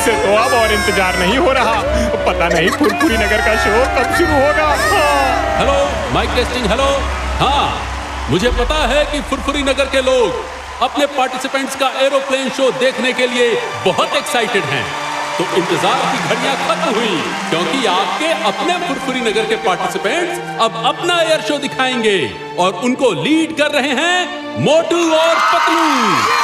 मुझसे तो अब और इंतजार नहीं हो रहा। पता नहीं फुरफुरी नगर का शो कब शुरू होगा। Hello, mike testing. हेलो। हाँ, मुझे पता है कि फुरफुरी नगर के लोग अपने पार्टिसिपेंट्स का एरोप्लेन शो देखने के लिए बहुत एक्साइटेड हैं। तो इंतजार की घड़ियां खत्म हुई, क्योंकि आपके अपने फुरफुरी नगर के पार्टिसिपेंट्स अब अपना एयर शो दिखाएंगे और उनको लीड कर रहे हैं मोटू और पतलू।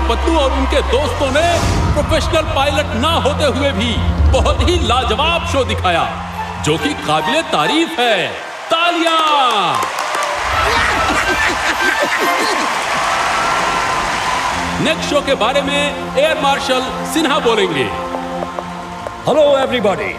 पतलू और उनके दोस्तों ने प्रोफेशनल पायलट ना होते हुए भी बहुत ही लाजवाब शो दिखाया, जो कि काबिले तारीफ है। तालियां! नेक्स्ट शो के बारे में एयर मार्शल सिन्हा बोलेंगे। हेलो एवरीबॉडी,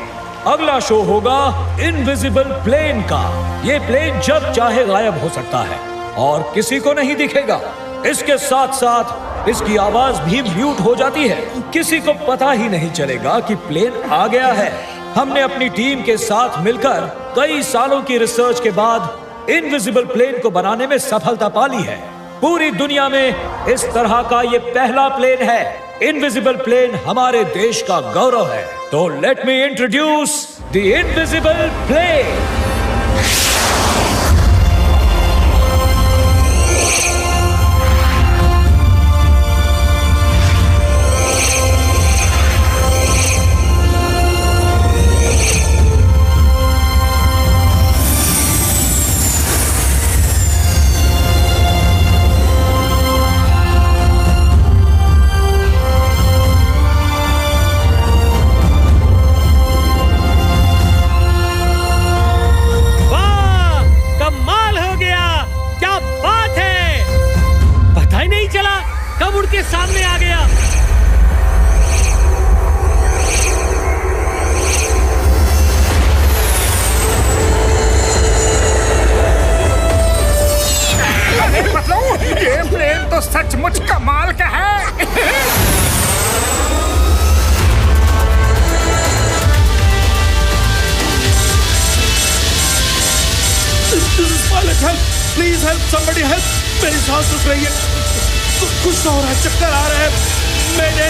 अगला शो होगा इनविजिबल प्लेन का। ये प्लेन जब चाहे गायब हो सकता है और किसी को नहीं दिखेगा। इसके साथ साथ इसकी आवाज भी म्यूट हो जाती है। किसी को पता ही नहीं चलेगा कि प्लेन आ गया है। हमने अपनी टीम के साथ मिलकर कई सालों की रिसर्च के बाद इनविजिबल प्लेन को बनाने में सफलता पा ली है। पूरी दुनिया में इस तरह का ये पहला प्लेन है। इनविजिबल प्लेन हमारे देश का गौरव है। तो let me introduce the invisible plane. सामने आ गया। अरे पतलू, ये प्लेन तो सचमुच कमाल का है। Pilot help, please help, somebody help. मेरी सांस रुक रही है, कुछ हो रहा है, चक्कर आ रहा है। मैंने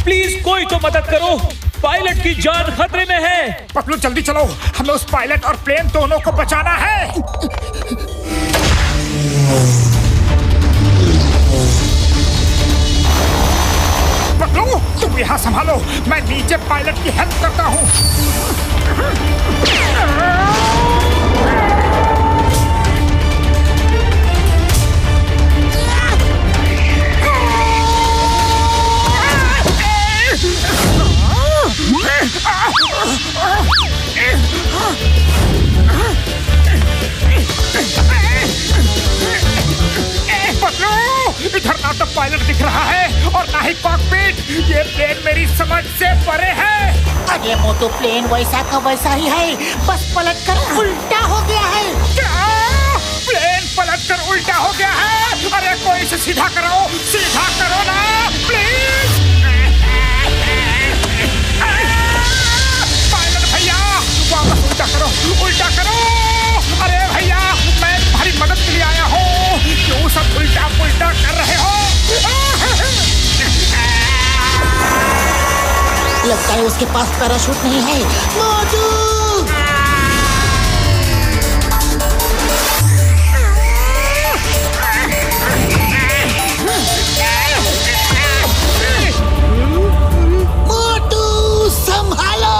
प्लीज कोई तो मदद करो, पायलट की जान खतरे में है। पतलू जल्दी चलो, हमें उस पायलट और प्लेन दोनों को बचाना है। पतलू तुम यहाँ संभालो, मैं नीचे पायलट की हेल्प करता हूँ। इधर ना तो पायलट दिख रहा है और ना ही कॉकपिट। ये प्लेन मेरी समझ से परे है। अरे मोटू प्लेन वैसा का वैसा ही है, बस पलट कर उल्टा हो गया है। क्या? प्लेन पलट कर उल्टा हो गया है? अरे कोई इसे सीधा करो ना प्लीज। पायलट भैया वापस उल्टा करो। अरे भैया मैं तुम्हारी मदद के लिए आया हूँ, क्यों सब उल्टा पुल्टा कर रहे हो? लगता है उसके पास पैराशूट नहीं है। मोटू संभालो।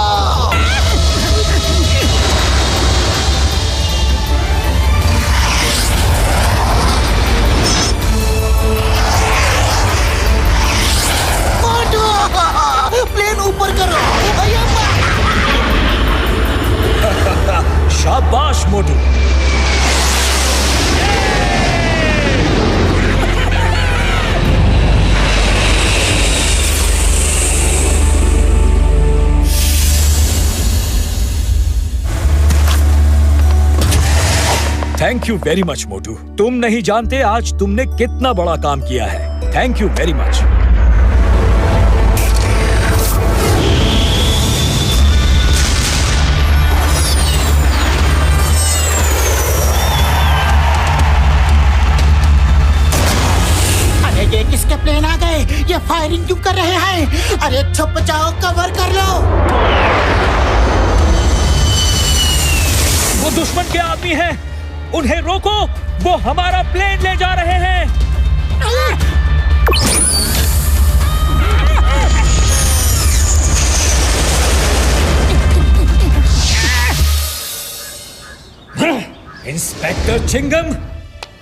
प्लेन ऊपर करो। शाबाश मोटू। थैंक यू वेरी मच मोटू। तुम नहीं जानते आज तुमने कितना बड़ा काम किया है। Thank you very much. ये किसके प्लेन आ गए? ये फायरिंग क्यों कर रहे हैं? अरे छुप जाओ, कवर कर लो। वो दुश्मन के आदमी हैं, उन्हें रोको। वो हमारा प्लेन ले जा रहे हैं। इंस्पेक्टर चिंगम,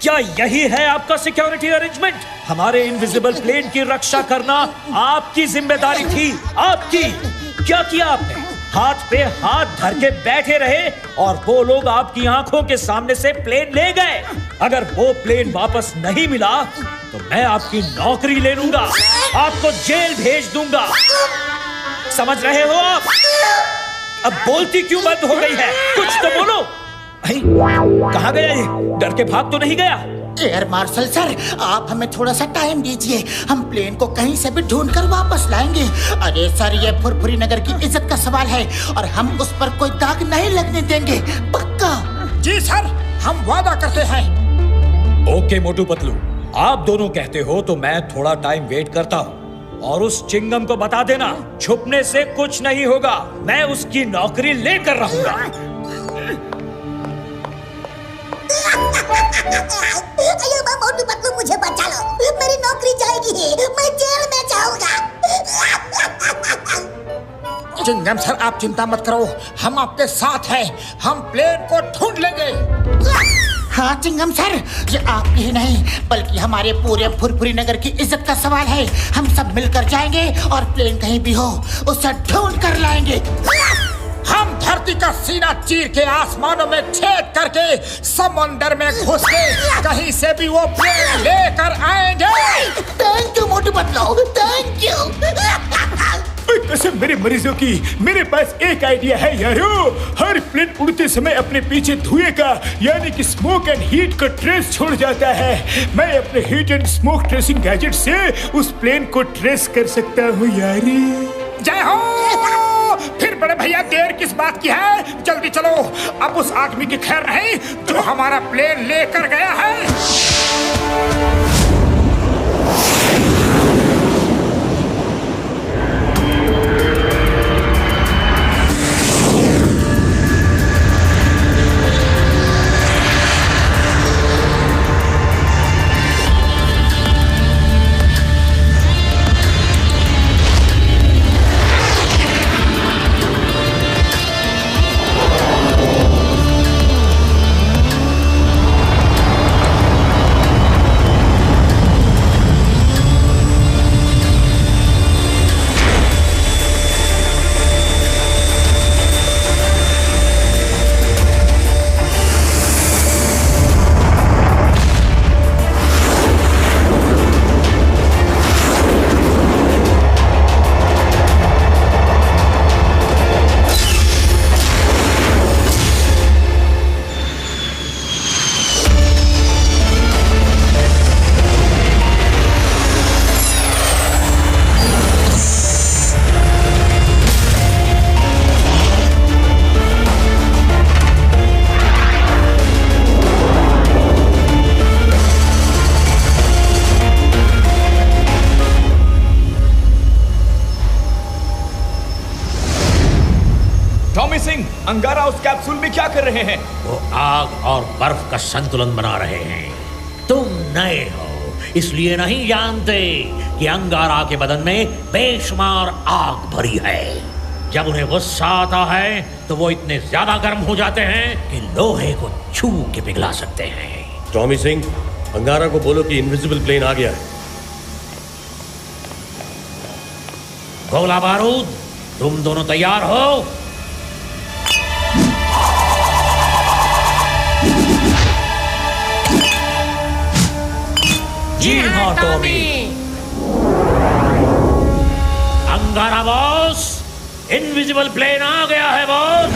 क्या यही है आपका सिक्योरिटी अरेंजमेंट? हमारे इनविजिबल प्लेन की रक्षा करना आपकी जिम्मेदारी थी। आपकी। क्या किया आपने? हाथ पे हाथ धर के बैठे रहे और वो लोग आपकी आंखों के सामने से प्लेन ले गए। अगर वो प्लेन वापस नहीं मिला तो मैं आपकी नौकरी ले लूंगा, आपको जेल भेज दूंगा। समझ रहे हो आप? अब बोलती क्यों बंद हो गई है? कुछ तो बोलो। कहाँ गया ये? डर के भाग तो नहीं गया? एयर मार्शल सर, आप हमें थोड़ा सा टाइम दीजिए, हम प्लेन को कहीं से भी ढूंढ कर वापस लाएंगे। अरे सर, ये फुरफुरी नगर की इज्जत का सवाल है और हम उस पर कोई दाग नहीं लगने देंगे, पक्का। जी सर, हम वादा करते हैं। ओके मोटू पतलू, आप दोनों कहते हो तो मैं थोड़ा टाइम वेट करता हूँ और उस चिंगम को बता देना, छुपने से कुछ नहीं होगा, मैं उसकी नौकरी लेकर रहूंगा। मोटू पतलू, मुझे बचा लो, मेरी नौकरी जाएगी, मैं जेल में जाऊंगा। चिंगम सर, आप चिंता मत करो, हम आपके साथ हैं, हम प्लेन को ढूंढ लेंगे। हाँ चिंगम सर, ये आपकी ही नहीं बल्कि हमारे पूरे फुरफुरी नगर की इज्जत का सवाल है। हम सब मिलकर जाएंगे और प्लेन कहीं भी हो उसे ढूंढ कर लाएंगे। हम धरती का सीना चीर के आसमानों में छेद करके समंदर में घुस के कहीं से भी वो प्लेन लेकर आएंगे। Thank you Motu Patlu, thank you. कसम मेरे मरीजों की, मेरे पास एक आइडिया है यारो। हर प्लेन उड़ते समय अपने पीछे धुएं का यानी कि स्मोक एंड हीट का ट्रेस छोड़ जाता है। मैं अपने heat and smoke tracing gadget से उस प्लेन को ट्रेस कर सकता हूँ यारी। जय हो। फिर बड़े भैया देर किस बात की है, जल्दी चलो। अब उस आदमी की खैर नहीं जो हमारा प्लेन लेकर गया है। अंगारा उस कैप्सूल में क्या कर रहे हैं? वो आग और बर्फ का संतुलन बना रहे हैं। तुम नए हो इसलिए नहीं जानते कि अंगारा के बदन में बेशुमार आग भरी है। जब उन्हें गुस्सा आता है तो वो इतने ज्यादा गर्म हो जाते हैं कि लोहे को छू के पिघला सकते हैं। टॉमी सिंह, अंगारा को बोलो कि इनविजिबल प्लेन आ गया है। गोला बारूद, तुम दोनों तैयार हो? जी हाँ टॉमी। अंगारा बॉस, इनविजिबल प्लेन आ गया है बॉस।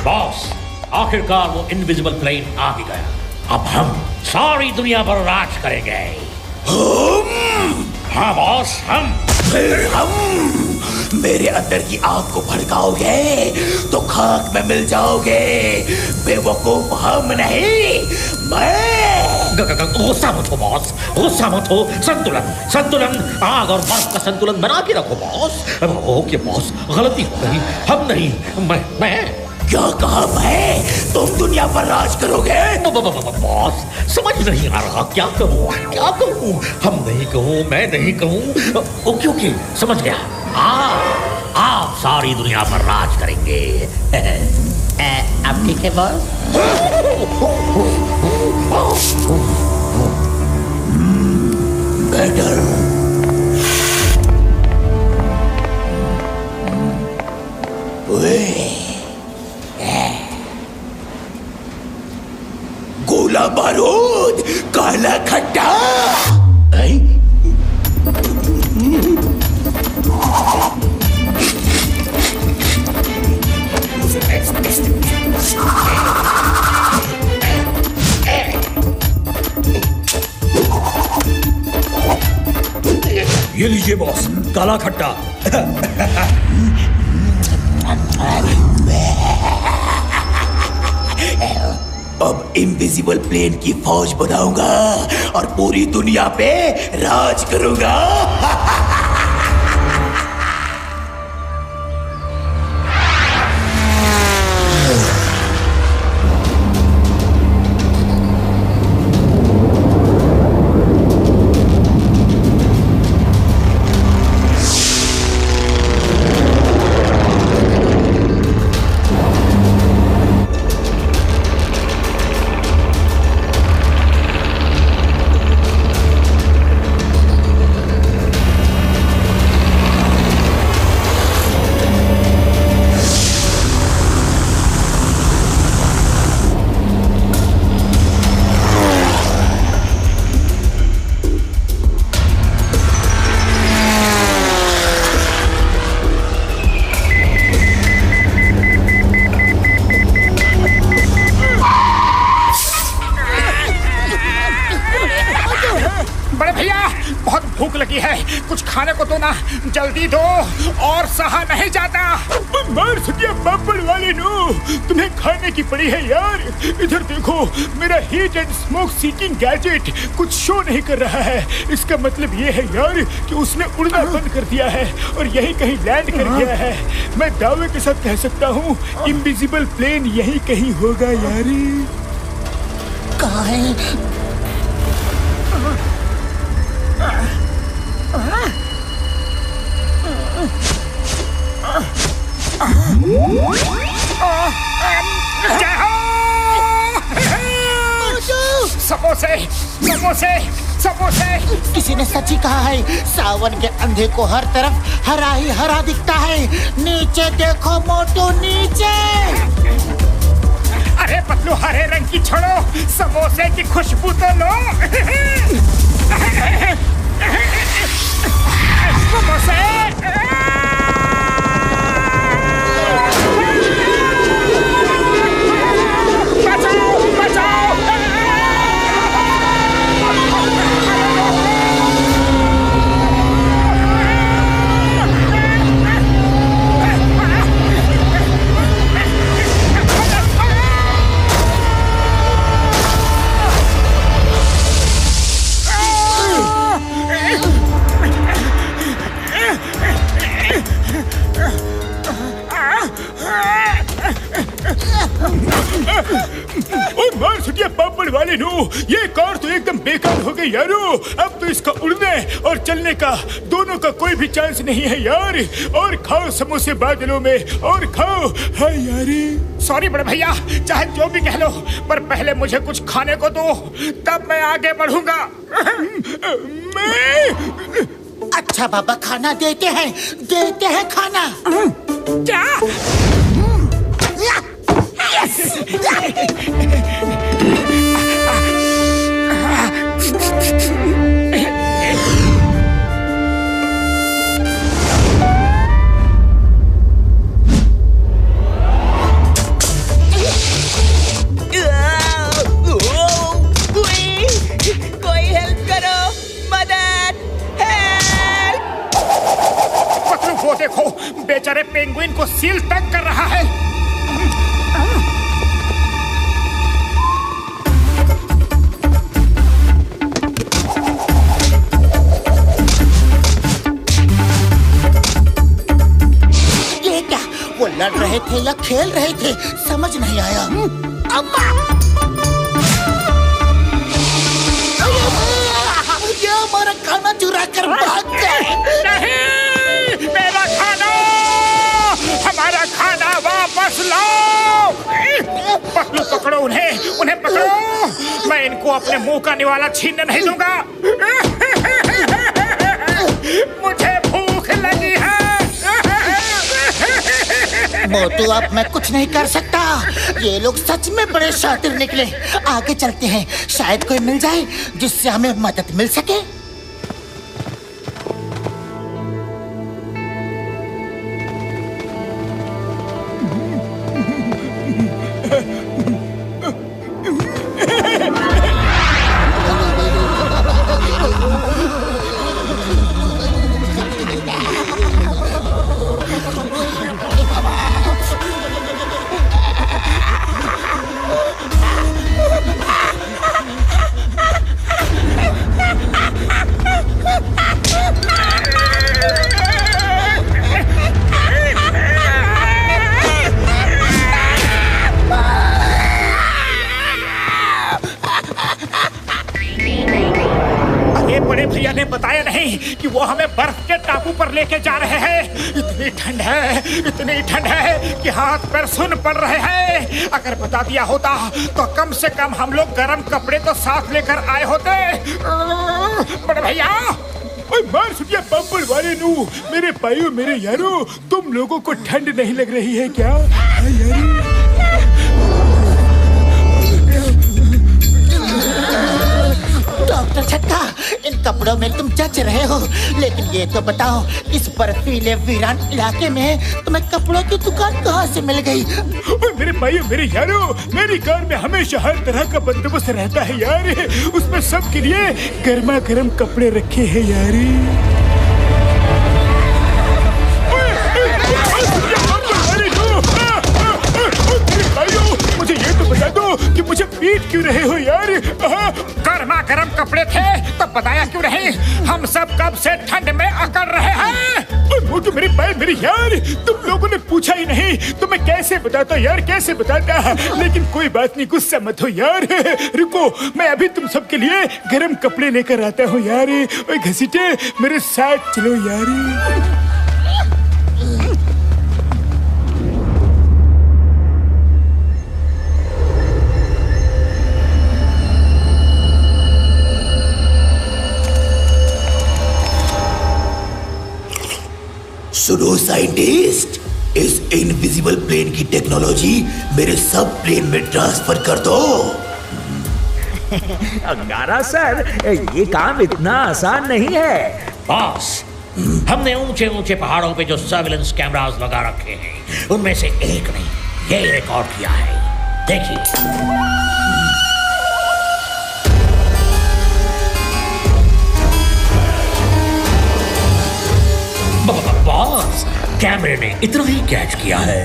बॉस, आखिरकार वो इनविजिबल प्लेन आ ही गया। अब हम सारी दुनिया पर राज करेंगे। हाँ बॉस, हम। फिर हम मेरे अंदर की आग को भड़काओगे तो खाक में मिल जाओगे। बेवकूफ हम नहीं, मैं। गुस्सा मत हो बॉस, गुस्सा मत हो। संतुलन, संतुलन, आग और बर्फ का संतुलन बना के रखो बॉस। ओके बॉस, गलती हो गई। हम नहीं, मैं। क्या कहा मैं? तुम दुनिया पर राज करोगे? बॉस, समझ नहीं आ रहा क्या कहूँ, क्या कहूँ? हम नहीं कहूँ, मैं नहीं कहूँ। ओके ओके, समझ गया। आप सारी दुनिया पर राज करेंगे। अब ठीक है बॉस? बेटर। गोला बारूद, काला खट्टा। ये लीजिए बॉस, काला खट्टा। अब इनविजिबल प्लेन की फौज बनाऊंगा और पूरी दुनिया पे राज करूंगा। कुछ खाने को तो ना, जल्दी दो और सहा नहीं जाता। मार सकिया पापड़ वाले नो, तुम्हें खाने की पड़ी है यार। इधर देखो, मेरा heat and smoke seeking gadget कुछ शो नहीं कर रहा है। इसका मतलब ये है यार कि उसने उड़ना बंद कर दिया है और यही कहीं लैंड कर गया है। मैं दावे के साथ कह सकता हूँ इनविजिबल प्लेन यही कहीं होगा यार। कहाँ है? समोसे, समोसे, समोसे। किसी ने सच ही कहा है, सावन के अंधे को हर तरफ हरा ही हरा दिखता है। नीचे देखो मोटू, नीचे। अरे पतलू, हरे रंग की छोड़ो, समोसे की खुशबू तो लो। समोसे। बचाओ, बचाओ। मार छुटिया पापड़ वाले नो, ये कार तो एकदम बेकार हो गई यारो। अब तो इसका उड़ने और चलने का दोनों का कोई भी चांस नहीं है यार। और खाओ समोसे बादलों में, और खाओ। हाय यारी। सॉरी बड़े भैया, चाहे जो भी कह लो, पर पहले मुझे कुछ खाने को दो, तब मैं आगे बढ़ूंगा। अच्छा बाबा, खाना देते हैं, देते हैं खाना। क्या? कोई हेल्प करो, मदद, हेल्प। पतलू, वो देखो, बेचारे पेंगुइन को सील तंग कर रहा है। वो लड़ रहे थे या खेल रहे थे, समझ नहीं आया। अम्मा! ये हमारा खाना चुरा कर भाग गए। नहीं, मेरा खाना, हमारा खाना वापस लाओ। पतलू, पकड़ो उन्हें, उन्हें पकड़ो। मैं इनको अपने मुंह का निवाला छीनने नहीं दूंगा। मुझे भूख लगी है। मोटू, अब मैं कुछ नहीं कर सकता। ये लोग सच में बड़े शातिर निकले। आगे चलते हैं, शायद कोई मिल जाए जिससे हमें मदद मिल सके। भैया ने बताया नहीं कि वो हमें बर्फ के टापू पर लेके जा रहे हैं। इतनी ठंड है, इतनी ठंड है कि हाथ पैर सुन पड़ रहे हैं। अगर बता दिया होता तो कम से कम हम लोग गर्म कपड़े तो साथ लेकर आए होते। बड़े भैया, मार छुटिया पापड़ वाले नू, मेरे भाइयों, मेरे यारों, तुम लोगों को ठंड नहीं लग रही है क्या? डॉक्टर छक्का, इन कपड़ों में तुम जच रहे हो, लेकिन ये तो बताओ, इस बर्फीले वीरान इलाके में तुम्हें कपड़ों की दुकान कहाँ से मिल गई? मेरे भाइयों, मेरे यारों, मेरी कार में हमेशा हर तरह का बंदोबस्त रहता है यार। उसमें सबके लिए गर्मा गर्म कपड़े रखे हैं यार। मुझे ये तो बता दो कि मुझे पीट क्यों रहे हो यार? गर्मा गर्म कपड़े थे तो बताया क्यों नहीं? हम सब कब से ठंड में अकड़ रहे हैं। मोटू, मेरे भाई, मेरे यार, तुम लोगों ने पूछा ही नहीं तो मैं कैसे बताता यार, कैसे बताता। लेकिन कोई बात नहीं, गुस्सा मत हो यार। रुको, मैं अभी तुम सबके लिए गर्म कपड़े लेकर आता हूँ यार। ओए घसीटे, मेरे साथ चलो यार। सुनो साइंटिस्ट, इस इनविजिबल प्लेन की टेक्नोलॉजी मेरे सब प्लेन में ट्रांसफर कर दो। अंगारा सर, ये काम इतना आसान नहीं है। बॉस, हमने ऊंचे ऊंचे पहाड़ों पे जो सर्विलेंस कैमरास लगा रखे हैं, उनमें से एक ने ये रिकॉर्ड किया है। देखिए। बॉस, कैमरे ने इतना ही कैच किया है।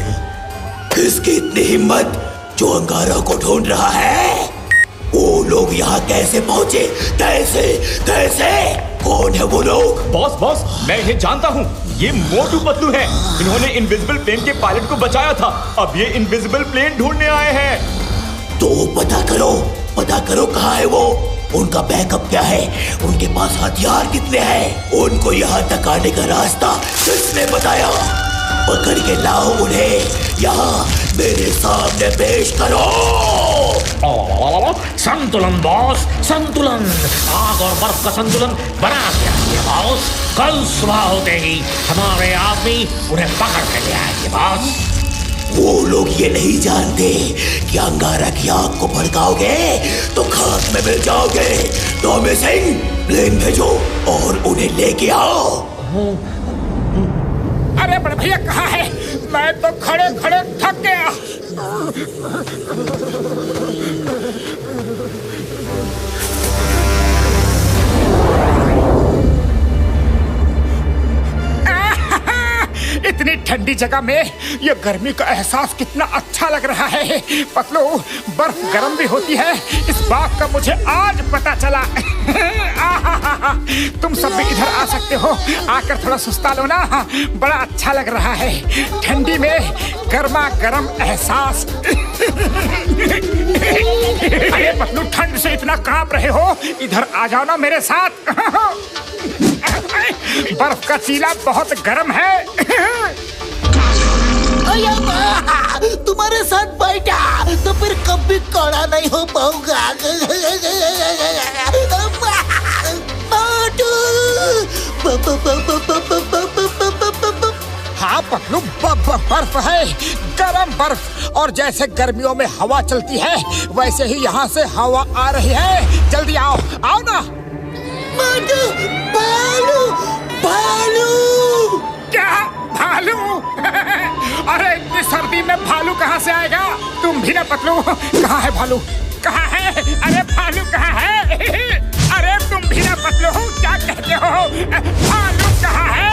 किसकी इतनी हिम्मत जो अंगारा को ढूंढ रहा है? वो लोग यहाँ कैसे पहुँचे? कैसे? कौन है वो लोग? बॉस, मैं इन्हें जानता हूँ। ये मोटू पतलू हैं। इन्होंने इनविजिबल प्लेन के पायलट को बचाया था। अब ये इनविजिबल प्लेन ढूंढने आए हैं। तो पता करो कहाँ है वो? उनका बैकअप क्या है? उनके पास हथियार कितने हैं? उनको यहाँ तक आने का रास्ता किसने बताया? पकड़ के लाओ उन्हें, यहाँ मेरे सामने पेश करो। संतुलन बॉस, संतुलन। आग और बर्फ का संतुलन बना दिया बॉस। कल सुबह होते ही हमारे आदमी उन्हें पकड़ के ले आएंगे बॉस। वो लोग ये नहीं जानते कि अंगारा की आग को भड़काओगे तो खाक में मिल जाओगे। टॉमी सिंह, प्लेन भेजो और उन्हें लेके आओ। अरे बड़े भैया कहाँ है? मैं तो खड़े खड़े थक गया। इतनी ठंडी जगह में ये गर्मी का एहसास कितना अच्छा लग रहा है। पतलू, बर्फ गर्म भी होती है, इस बात का मुझे आज पता चला। तुम सब भी इधर आ सकते हो, आकर थोड़ा सुस्ता लो ना, बड़ा अच्छा लग रहा है ठंडी में गर्मा गर्म एहसास। अरे पतलू, ठंड से इतना कांप रहे हो, इधर आ जाओ ना मेरे साथ। बर्फ का चीला बहुत गर्म है। तुम्हारे साथ बैठा तो फिर कभी कड़ा नहीं हो पाऊंगा। हाँ पतलू, बर्फ है, गरम बर्फ। और जैसे गर्मियों में हवा चलती है, वैसे ही यहाँ से हवा आ रही है। जल्दी आओ, आओ ना। भालू! क्या भालू? अरे इतनी सर्दी में भालू कहाँ से आएगा? तुम भी ना पतलू, कहाँ है भालू? कहाँ है? अरे भालू कहाँ है? अरे तुम भी ना पतलू, क्या कहते हो? भालू कहाँ है?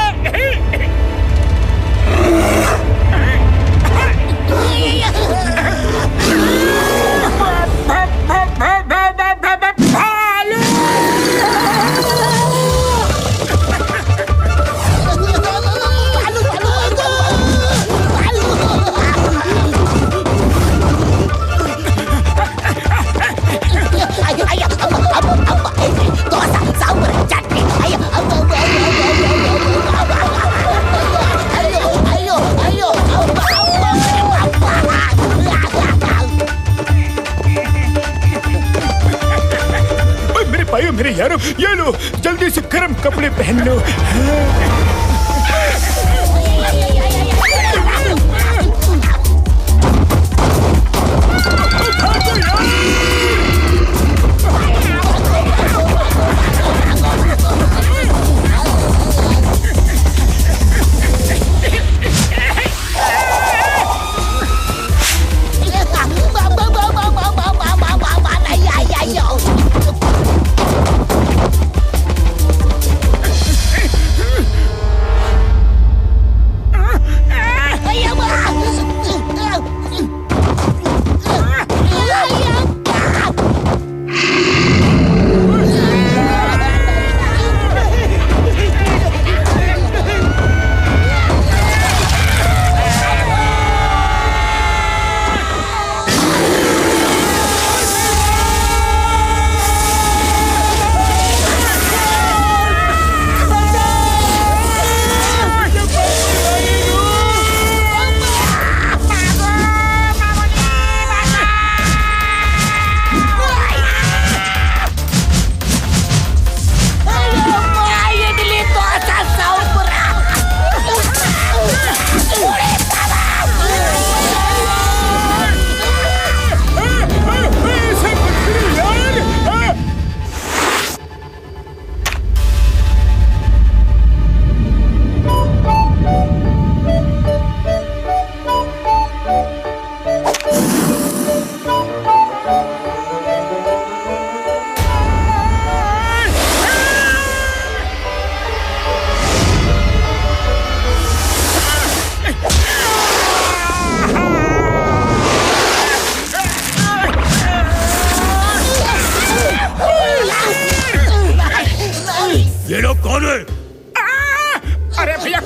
मेरे यारों, ये लो, जल्दी से गर्म कपड़े पहन लो।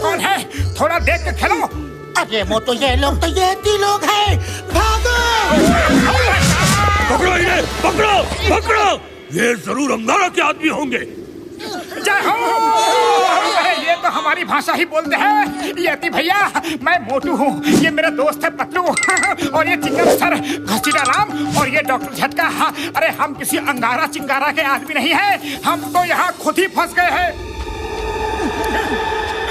कौन है? थोड़ा देख के खेलो। अरे मोटू, ये लोग तो यहती लोग हैं। भागो! पकड़ो इन्हें, पकड़ो, पकड़ो! ये जरूर अंगारा के आदमी होंगे। जय हो! अरे ये तो हमारी भाषा ही बोलते हैं। यति भैया, मैं मोटू हूँ, ये मेरा दोस्त है पतलू और ये चिंगम सर घसीटा राम और ये डॉक्टर झटका। अरे हम किसी अंगारा चिंगारा के आदमी नहीं हैं, हम तो यहाँ खुद ही फंस गए हैं।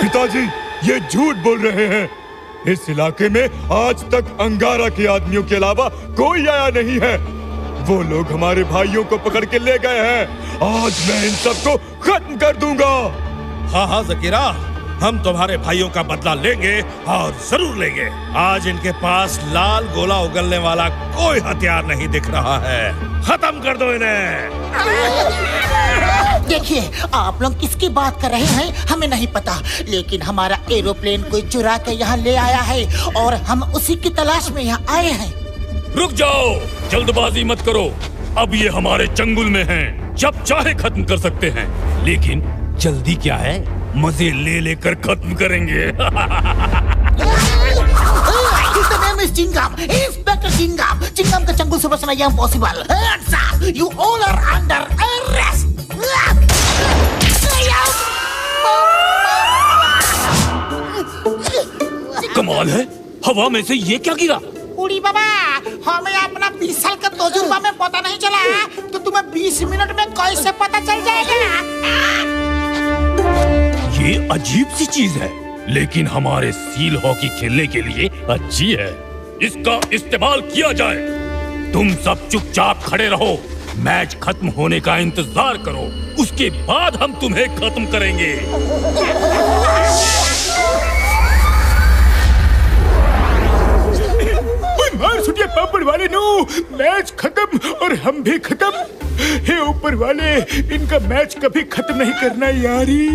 पिताजी, ये झूठ बोल रहे हैं। इस इलाके में आज तक अंगारा के आदमियों के अलावा कोई आया नहीं है। वो लोग हमारे भाइयों को पकड़ के ले गए हैं। आज मैं इन सबको खत्म कर दूंगा। हाँ हाँ ज़कीरा, हम तुम्हारे भाइयों का बदला लेंगे और जरूर लेंगे। आज इनके पास लाल गोला उगलने वाला कोई हथियार नहीं दिख रहा है। खत्म कर दो इन्हें। देखिए, आप लोग किसकी बात कर रहे हैं हमें नहीं पता, लेकिन हमारा एरोप्लेन कोई चुरा के यहाँ ले आया है और हम उसी की तलाश में यहाँ आए हैं। रुक जाओ, जल्दबाजी मत करो। अब ये हमारे चंगुल में हैं, जब चाहे खत्म कर सकते हैं। लेकिन जल्दी क्या है, मजे ले लेकर खत्म करेंगे। चिंगम, इंस्पेक्टर चिंगम, चिंगम का चंगुल से बचना ये impossible. You all are under arrest. कमाल है, हवा में से ये क्या गिरा? उड़ी बाबा, हमें अपना 20 साल का तजुर्बा में पता नहीं चला, तो तुम्हें 20 मिनट में कैसे पता चल जाएगा? ये अजीब सी चीज है, लेकिन हमारे सील हॉकी खेलने के लिए अच्छी है। इसका इस्तेमाल किया जाए। तुम सब चुपचाप खड़े रहो, मैच खत्म होने का इंतजार करो, उसके बाद हम तुम्हें खत्म करेंगे। मार सुटिया पापड़ वाले नो, मैच खत्म और हम भी खत्म। हे ऊपर वाले, इनका मैच कभी खत्म नहीं करना यारी।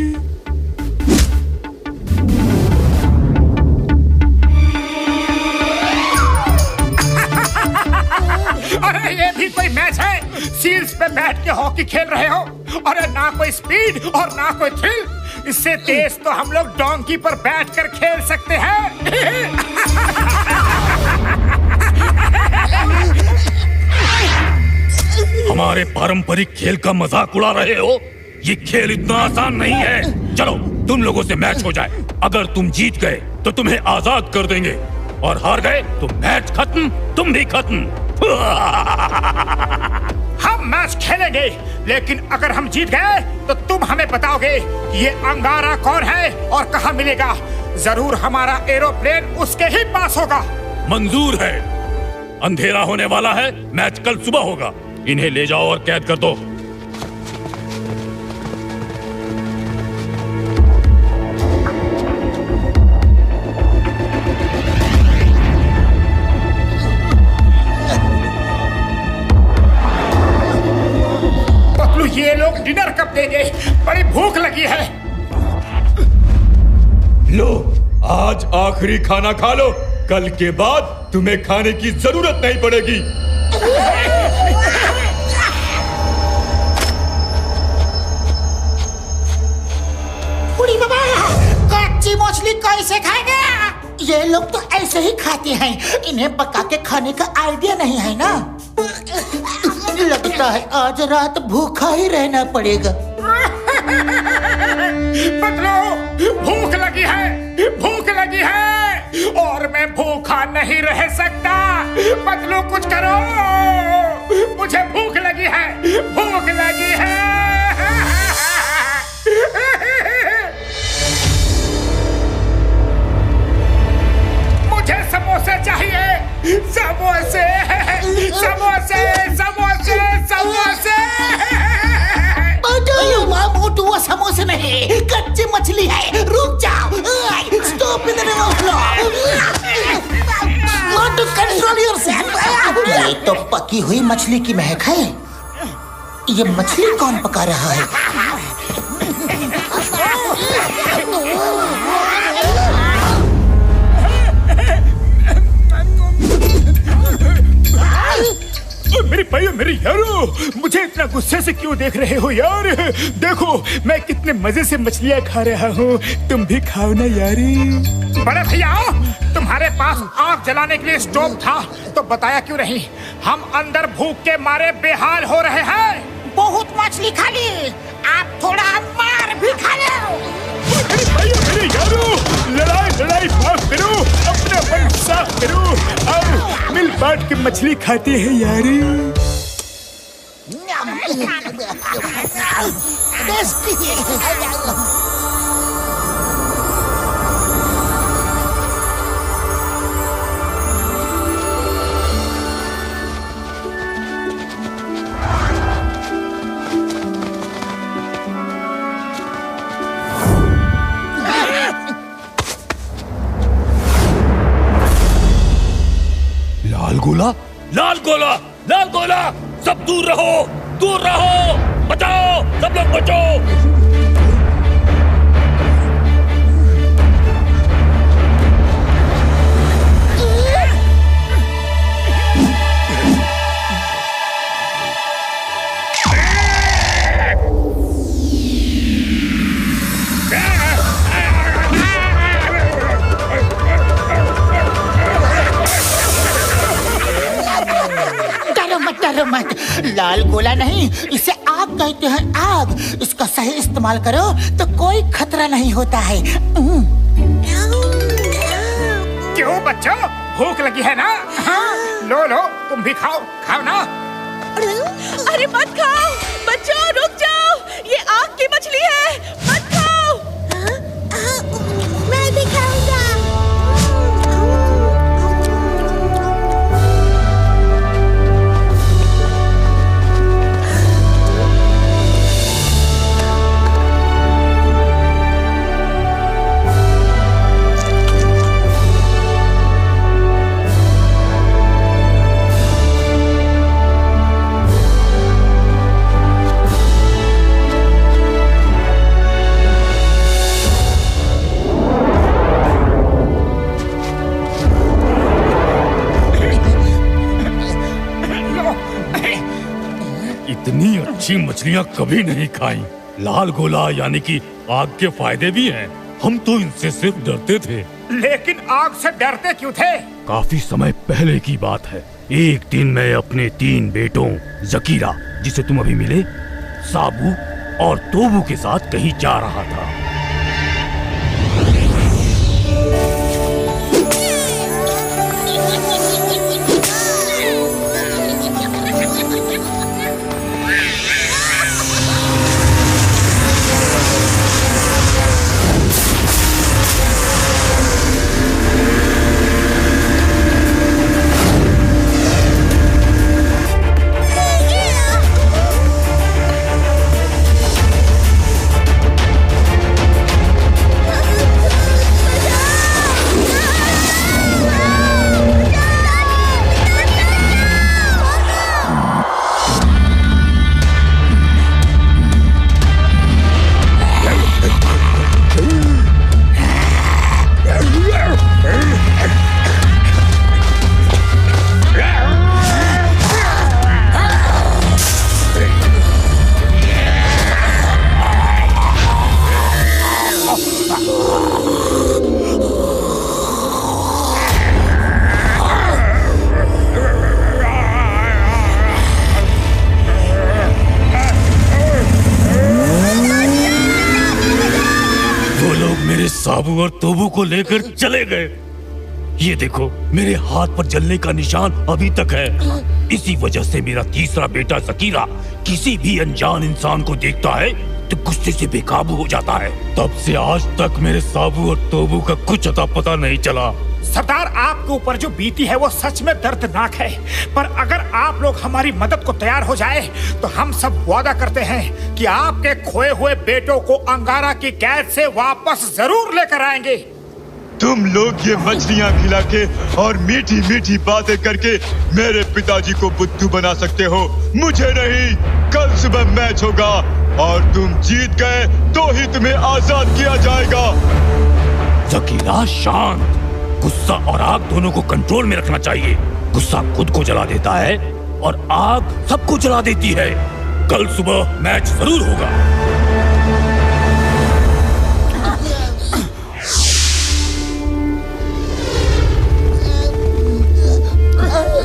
अरे ये भी कोई मैच है? सील्स पे बैठ के हॉकी खेल रहे हो? अरे ना कोई स्पीड और ना कोई थ्रिल। इससे तेज तो हम लोग डोंकी पर बैठकर खेल सकते हैं। हमारे पारंपरिक खेल का मजाक उड़ा रहे हो? ये खेल इतना आसान नहीं है। चलो तुम लोगों से मैच हो जाए। अगर तुम जीत गए तो तुम्हें आजाद कर देंगे, और हार गए तो मैच खत्म, तुम भी खत्म। हम मैच खेलेंगे, लेकिन अगर हम जीत गए तो तुम हमें बताओगे कि ये अंगारा कौन है और कहाँ मिलेगा। जरूर हमारा एरोप्लेन उसके ही पास होगा। मंजूर है। अंधेरा होने वाला है, मैच कल सुबह होगा। इन्हें ले जाओ और कैद कर दो। पतलू, ये लोग डिनर कब देंगे? बड़ी भूख लगी है। लो, आज आखिरी खाना खा लो, कल के बाद तुम्हें खाने की जरूरत नहीं पड़ेगी। उड़ी बाबा, कच्ची मछली कैसे खाएंगे? ये लोग तो ऐसे ही खाते हैं, इन्हें पका के खाने का आइडिया नहीं है ना। लगता है आज रात भूखा ही रहना पड़ेगा। पतलू, भूख लगी है, भूख लगी है और मैं भूखा नहीं रह सकता। पतलू कुछ करो, मुझे भूख लगी है, भूख लगी है। मुझे समोसे चाहिए, समोसे, समोसे, समोसे, समोसे। मोटू, वो समोसे नहीं, कच्ची मछली है। रुक जाओ। Stop in the river flow. Motu, control yourself. ये तो पकी हुई मछली की महक है। ये मछली कौन पका रहा है? मेरे भाइयों मेरे यारों, मुझे इतना गुस्से से क्यों देख रहे हो यार? देखो मैं कितने मजे से मछलियाँ खा रहा हूँ, तुम भी खाओ ना यारी। बड़े भैया, तुम्हारे पास आग जलाने के लिए स्टोव था तो बताया क्यों नहीं? हम अंदर भूख के मारे बेहाल हो रहे हैं। बहुत मछली खा ली, आप थोड़ा मार भी खा लो। मेरे भाइयों मेरे यारों, लड़ाई माफ करो, अपना मन साफ करो, आओ मिल बांट के मछली खाते हैं यारी। लाल गोला, सब दूर रहो, बचाओ, सब लोग बचो। डरो मत, लाल गोला नहीं, इसे आग कहते हैं, आग। इसका सही इस्तेमाल करो तो कोई खतरा नहीं होता है। क्यों बच्चों, भूख लगी है ना? हाँ। लो तुम भी खाओ ना। अरे मत खाओ बच्चों, रुक जाओ, ये आग की मछली है, मत खाओ। मैं भी खाऊंगा। इतनी अच्छी मछलियाँ कभी नहीं खाई। लाल गोला यानी कि आग के फायदे भी हैं। हम तो इनसे सिर्फ डरते थे। लेकिन आग से डरते क्यों थे? काफी समय पहले की बात है। एक दिन मैं अपने 3 बेटों जकीरा, जिसे तुम अभी मिले, साबू और तोबू के साथ कहीं जा रहा था। साबू और तोबू को लेकर चले गए। ये देखो, मेरे हाथ पर जलने का निशान अभी तक है। इसी वजह से मेरा तीसरा बेटा जकीरा किसी भी अनजान इंसान को देखता है तो गुस्से से बेकाबू हो जाता है। तब से आज तक मेरे साबू और तोबू का कुछ अता पता नहीं चला। सरदार, आपके ऊपर जो बीती है वो सच में दर्दनाक है, पर अगर आप लोग हमारी मदद को तैयार हो जाए तो हम सब वादा करते हैं कि आपके खोए हुए बेटों को अंगारा की कैद से वापस जरूर लेकर आएंगे। तुम लोग ये मछलियाँ खिला के और मीठी मीठी बातें करके मेरे पिताजी को बुद्धू बना सकते हो, मुझे नहीं। कल सुबह मैच होगा और तुम जीत गए तो ही तुम्हें आजाद किया जाएगा। जकीरा, शांत। गुस्सा और आग दोनों को कंट्रोल में रखना चाहिए। गुस्सा खुद को जला देता है और आग सबको जला देती है। कल सुबह मैच जरूर होगा।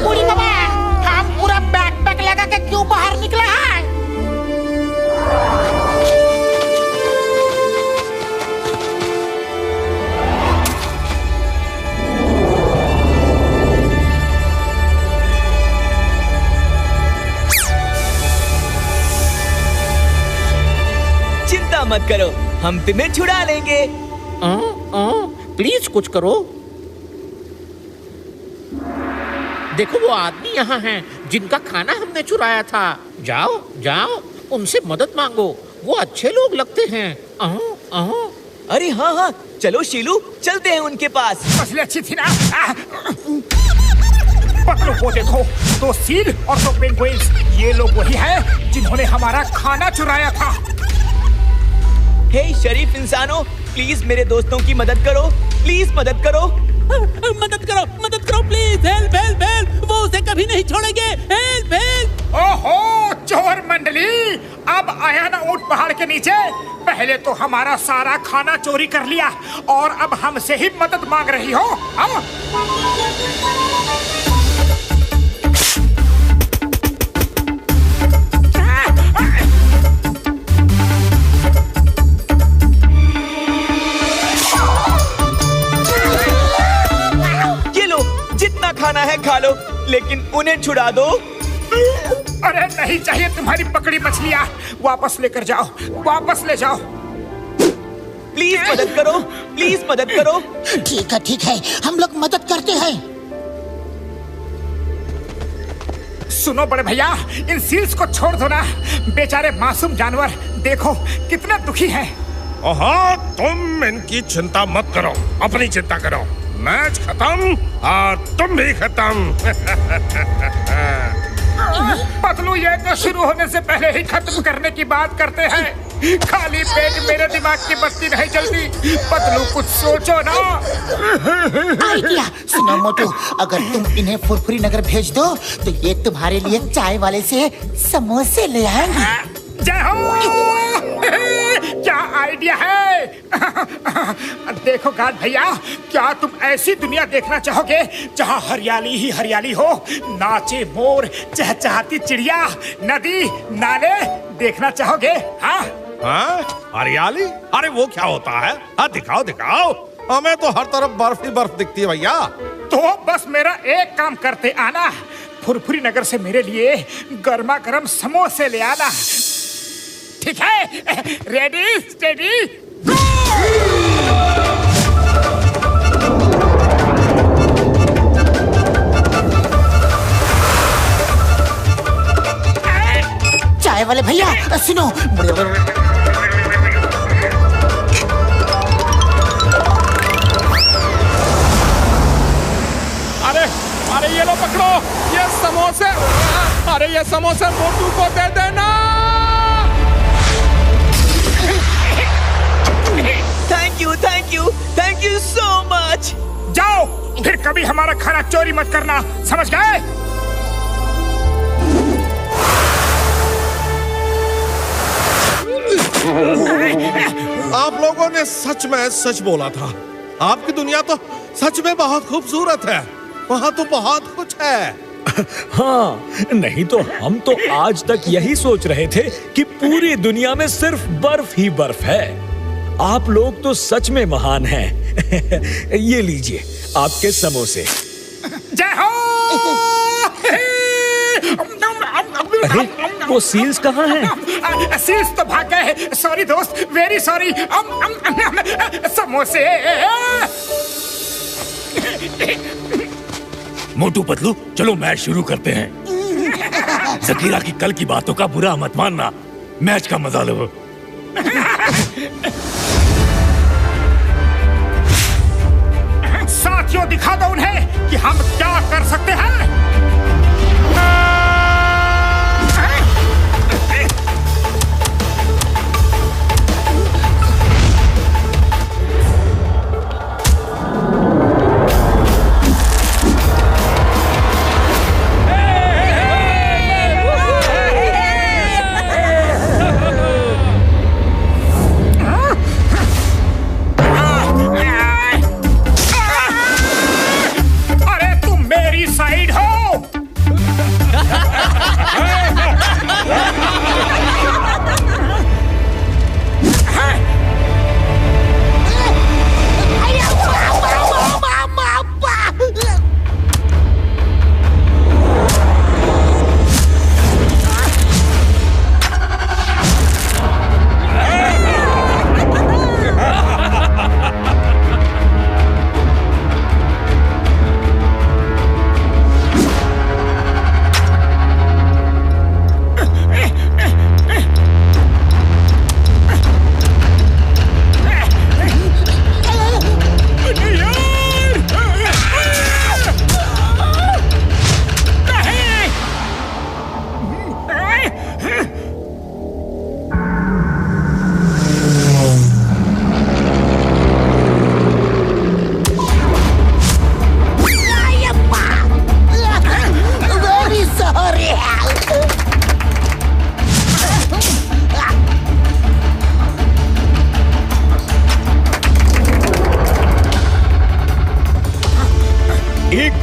बूढ़ी बाबा, हम पूरा बैकपैक लगा के क्यों बाहर निकले हैं? चिंता मत करो, हम तुम्हें छुड़ा लेंगे। प्लीज कुछ करो। देखो वो आदमी यहाँ हैं जिनका खाना हमने चुराया था। जाओ जाओ उनसे मदद मांगो, वो अच्छे लोग लगते हैं। अरे हाँ हाँ, चलो शीलू, चलते हैं उनके पास। मछली अच्छी थी ना? पकड़ो वो देखो, 2 सील और 2 पेंगुइन्स। ये लोग वही हैं जिन्होंने हमारा खाना चुराया था। हे शरीफ इंसानों, प्लीज मेरे दोस्तों की मदद करो, प्लीज मदद करो। मदद करो प्लीज। हेल्प हेल्प हेल्प, वो उसे कभी नहीं छोड़ेंगे। Help help. ओहो चोर मंडली, अब आया ना ऊंट पहाड़ के नीचे। पहले तो हमारा सारा खाना चोरी कर लिया और अब हमसे ही मदद मांग रही हो। जितना खाना है खा लो, लेकिन उन्हें छुड़ा दो। अरे नहीं चाहिए तुम्हारी पकड़ी मछलियाँ, वापस लेकर जाओ, वापस ले जाओ। प्लीज मदद करो, प्लीज मदद करो। ठीक है, हम लोग मदद करते हैं। सुनो बड़े भैया, इन सील्स को छोड़ दो ना, बेचारे मासूम जानवर देखो कितना दुखी हैं। ओहो, तुम इनकी चिंता मत करो, अपनी चिंता करो। मैच खत्म और तुम भी खत्म। पतलू, ये तो शुरू होने से पहले ही खत्म करने की बात करते हैं। खाली पेट मेरे दिमाग की बत्ती नहीं जलती। पतलू कुछ सोचो ना। आइडिया सुनो मोटू, अगर तुम इन्हें फुरफुरी नगर भेज दो तो ये तुम्हारे लिए चाय वाले से समोसे ले आएंगे। जय हो। क्या आइडिया है। देखो गार्ड भैया, क्या तुम ऐसी दुनिया देखना चाहोगे जहाँ हरियाली ही हरियाली हो, नाचे मोर, चहचहाती चिड़िया, नदी नाले देखना चाहोगे? हाँ हरियाली? अरे वो क्या होता है? हाँ दिखाओ दिखाओ, हमें तो हर तरफ बर्फ ही बर्फ दिखती है भैया। तो बस मेरा एक काम करते आना, फुरफुरी नगर से मेरे लिए गर्मा गर्म समोसे ले आना। ठीक है? रेडी स्टेडी गो। चाय वाले भैया सुनो। अरे ये लो पकड़ो, ये समोसे। अरे ये समोसे मोटू को दे देना। Thank you so much. जाओ, फिर कभी हमारा खाना चोरी मत करना, समझ गए? आप लोगों ने सच में सच बोला था। आपकी दुनिया तो सच में बहुत खूबसूरत है। वहाँ तो बहुत कुछ है। हाँ, नहीं तो हम तो आज तक यही सोच रहे थे कि पूरी दुनिया में सिर्फ बर्फ ही बर्फ है। आप लोग तो सच में महान हैं। ये लीजिए आपके समोसे। जय हो। अरे वो सील्स कहाँ हैं? सील्स तो भाग गए। सॉरी दोस्त, वेरी सॉरी। समोसे। मोटू पतलू, चलो मैच शुरू करते हैं। जकीरा की कल की बातों का बुरा मत मानना, मैच का मजा लो। साथियों, दिखा दो उन्हें कि हम क्या कर सकते हैं।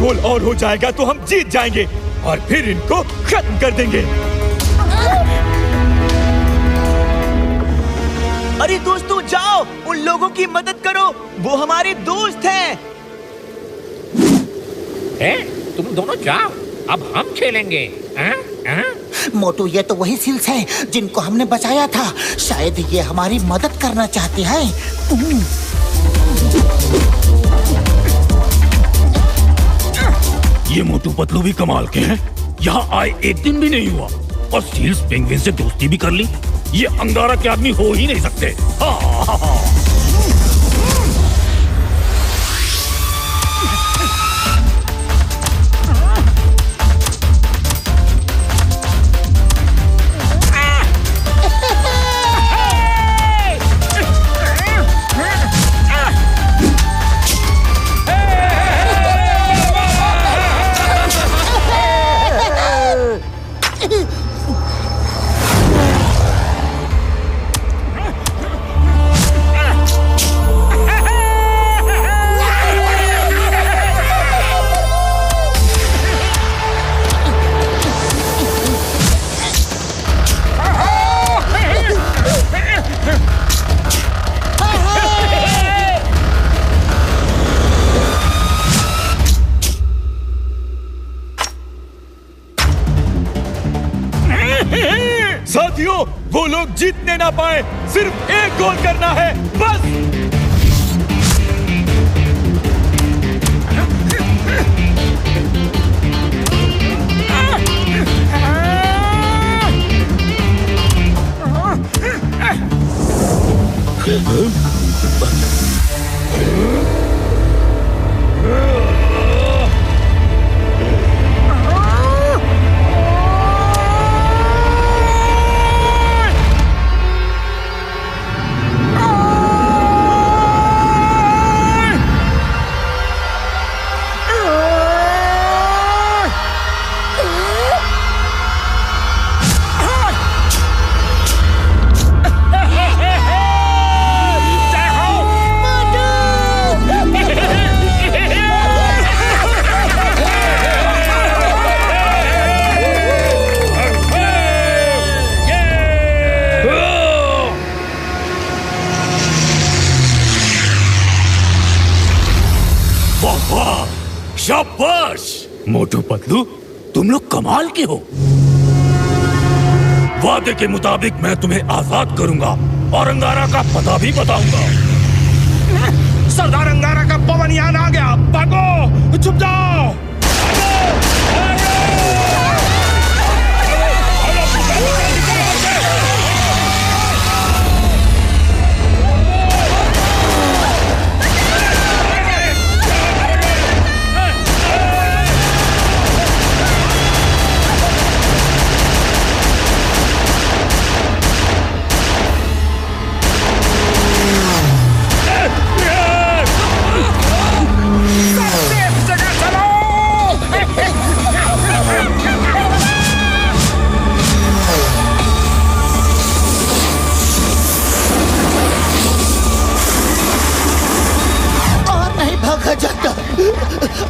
गोल और हो जाएगा तो हम जीत जाएंगे और फिर इनको खत्म कर देंगे। अरे दोस्तों जाओ, उन लोगों की मदद करो, वो हमारे दोस्त हैं। तुम दोनों जाओ, अब हम खेलेंगे। मोटू, ये तो वही सील्स हैं जिनको हमने बचाया था। शायद ये हमारी मदद करना चाहते हैं। ये मोटू पतलू भी कमाल के हैं। यहाँ आए एक दिन भी नहीं हुआ और सील्स पेंगुइन से दोस्ती भी कर ली। ये अंगारा के आदमी हो ही नहीं सकते। साथियों, वो लोग जीतने ना पाए, सिर्फ एक गोल करना है बस। शाबाश मोटू पतलू, तुम लोग कमाल के हो। वादे के मुताबिक मैं तुम्हें आजाद करूंगा और अंगारा का पता भी बताऊंगा। सरदार अंगारा का पवन यान आ गया, भागो, छुप जाओ।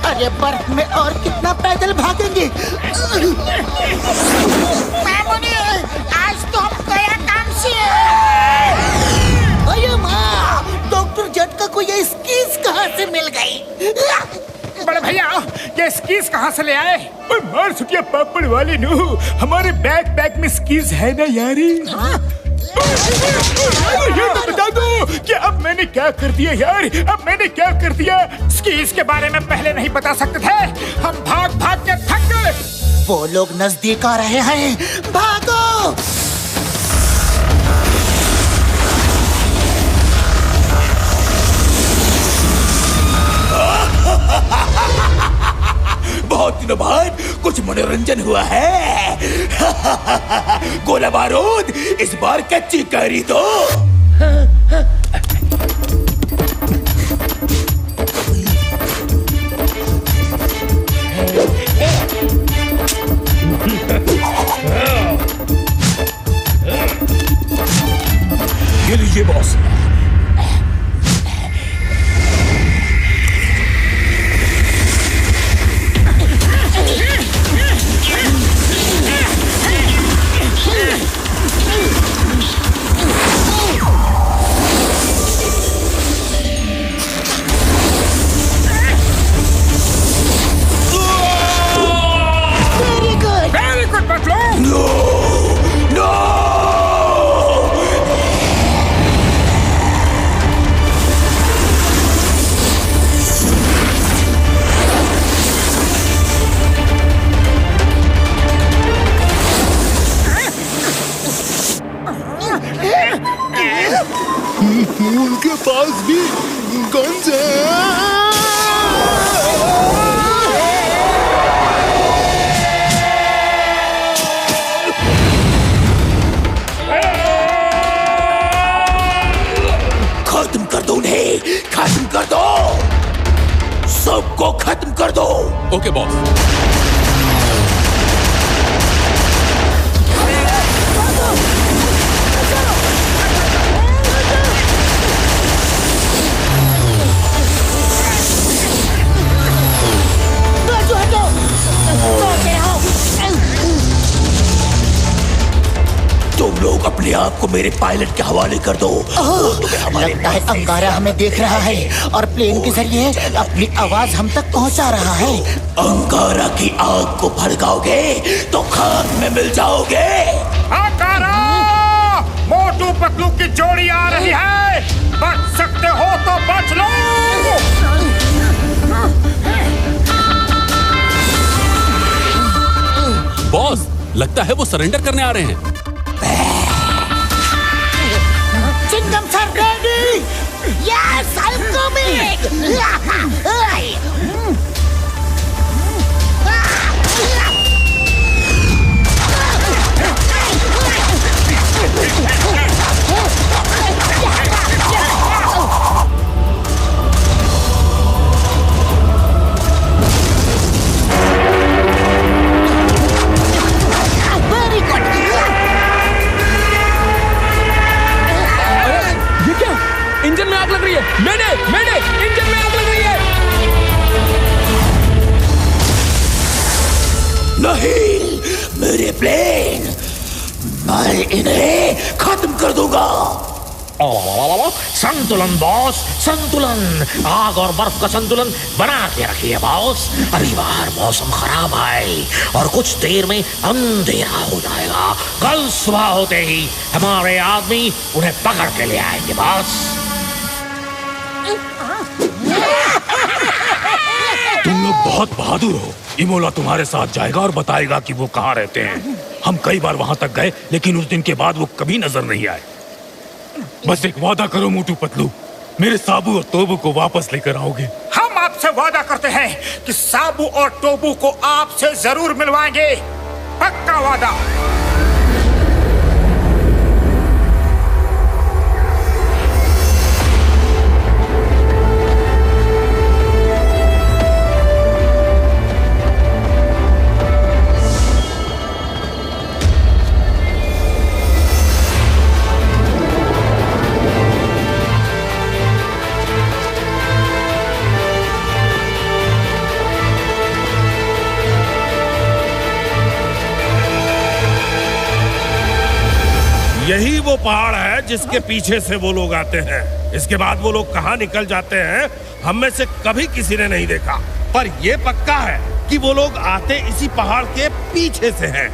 अरे बर्फ में और कितना पैदल भागेंगे। मामूनी, आज तो हम गया काम से। अरे माँ, डॉक्टर झटका को ये स्कीज कहाँ से मिल गई? बड़े भैया, ये स्कीज कहाँ से ले आए? मार सुटिया पापड़ वाले नु, हमारे बैकपैक में स्कीज है ना यारी। ये तो बता दो कि अब मैंने क्या कर दिया यार, अब मैंने क्या कर दिया? स्कीज के बारे में पहले नहीं बता सकते थे, हम भाग भाग के थक गए। वो लोग नजदीक आ रहे हैं, भागो। बहुत दिनों बाद कुछ मनोरंजन हुआ है। गोला बारूद, इस बार कच्ची कैरी दो। ये लीजिए बॉस। उनके पास भी गन्स हैं। खत्म कर दो उन्हें, खत्म कर दो, सबको खत्म कर दो। Okay boss. तुम लोग अपने आप को मेरे पायलट के हवाले कर दो। लगता है अंगारा हमें देख रहा है और प्लेन के जरिए अपनी आवाज हम तक पहुंचा रहा है। अंगारा की आग को भड़काओगे तो खाक में मिल जाओगे। अंगारा! मोटू पतलू की जोड़ी आ रही है, बच सकते हो तो बच लो। बॉस, लगता है वो सरेंडर करने आ रहे हैं। Chingam sir ready. Yes, I am coming. Very good. Engine में आग लग रही है। मैंने इंजन में आग लग रही है। नहीं, मेरे प्लेन, मैं इन्हें खत्म कर दूंगा। संतुलन बॉस, संतुलन। आग और बर्फ का संतुलन बना के रखिए बॉस। अभी बाहर मौसम खराब है और कुछ देर में अंधेरा हो जाएगा। कल सुबह होते ही हमारे आदमी उन्हें पकड़ के ले आएंगे बॉस। तुम लोग बहुत बहादुर हो। इमोला तुम्हारे साथ जाएगा और बताएगा कि वो कहाँ रहते हैं। हम कई बार वहां तक गए, लेकिन उस दिन के बाद वो कभी नजर नहीं आए। बस एक वादा करो मोटू पतलू, मेरे साबू और तोबू को वापस लेकर आओगे। हम आपसे वादा करते हैं कि साबू और टोबू को आपसे जरूर मिलवाएंगे, पक्का वादा। यही वो पहाड़ है जिसके पीछे से वो लोग आते हैं। इसके बाद वो लोग कहाँ निकल जाते हैं, हम में से कभी किसी ने नहीं देखा। पर ये पक्का है कि वो लोग आते इसी पहाड़ के पीछे से हैं।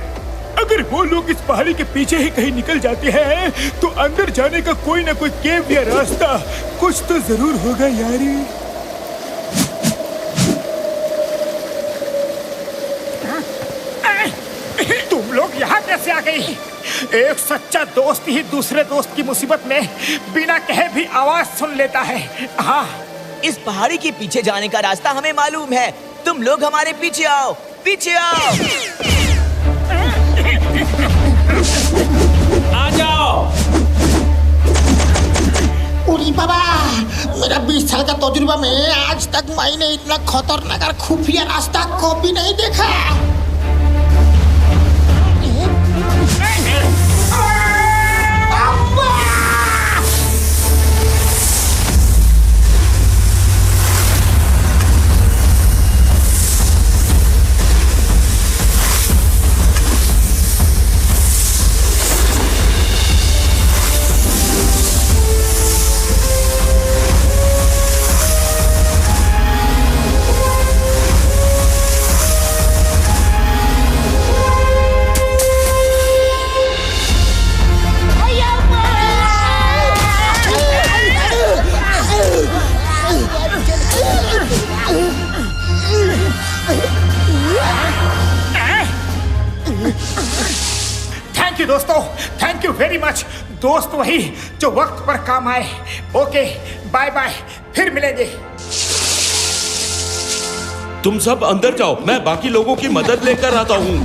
अगर वो लोग इस पहाड़ी के पीछे ही कहीं निकल जाते हैं तो अंदर जाने का कोई ना कोई केव या रास्ता कुछ तो जरूर होगा यारी। तुम लोग यहाँ कैसे आ गई? एक सच्चा दोस्त ही दूसरे दोस्त की मुसीबत में बिना कहे भी आवाज सुन लेता है। हाँ, इस पहाड़ी के पीछे जाने का रास्ता हमें मालूम है। तुम लोग हमारे पीछे आओ, पीछे आओ। आ जाओ। उरी बाबा, मेरा 20 साल का तजुर्बा में आज तक मैंने इतना खतरनाक और खुफिया रास्ता कभी नहीं देखा। थैंक यू दोस्तों, थैंक यू वेरी मच। दोस्त वही जो वक्त पर काम आए। ओके, बाय बाय, फिर मिलेंगे। तुम सब अंदर जाओ, मैं बाकी लोगों की मदद लेकर आता हूँ।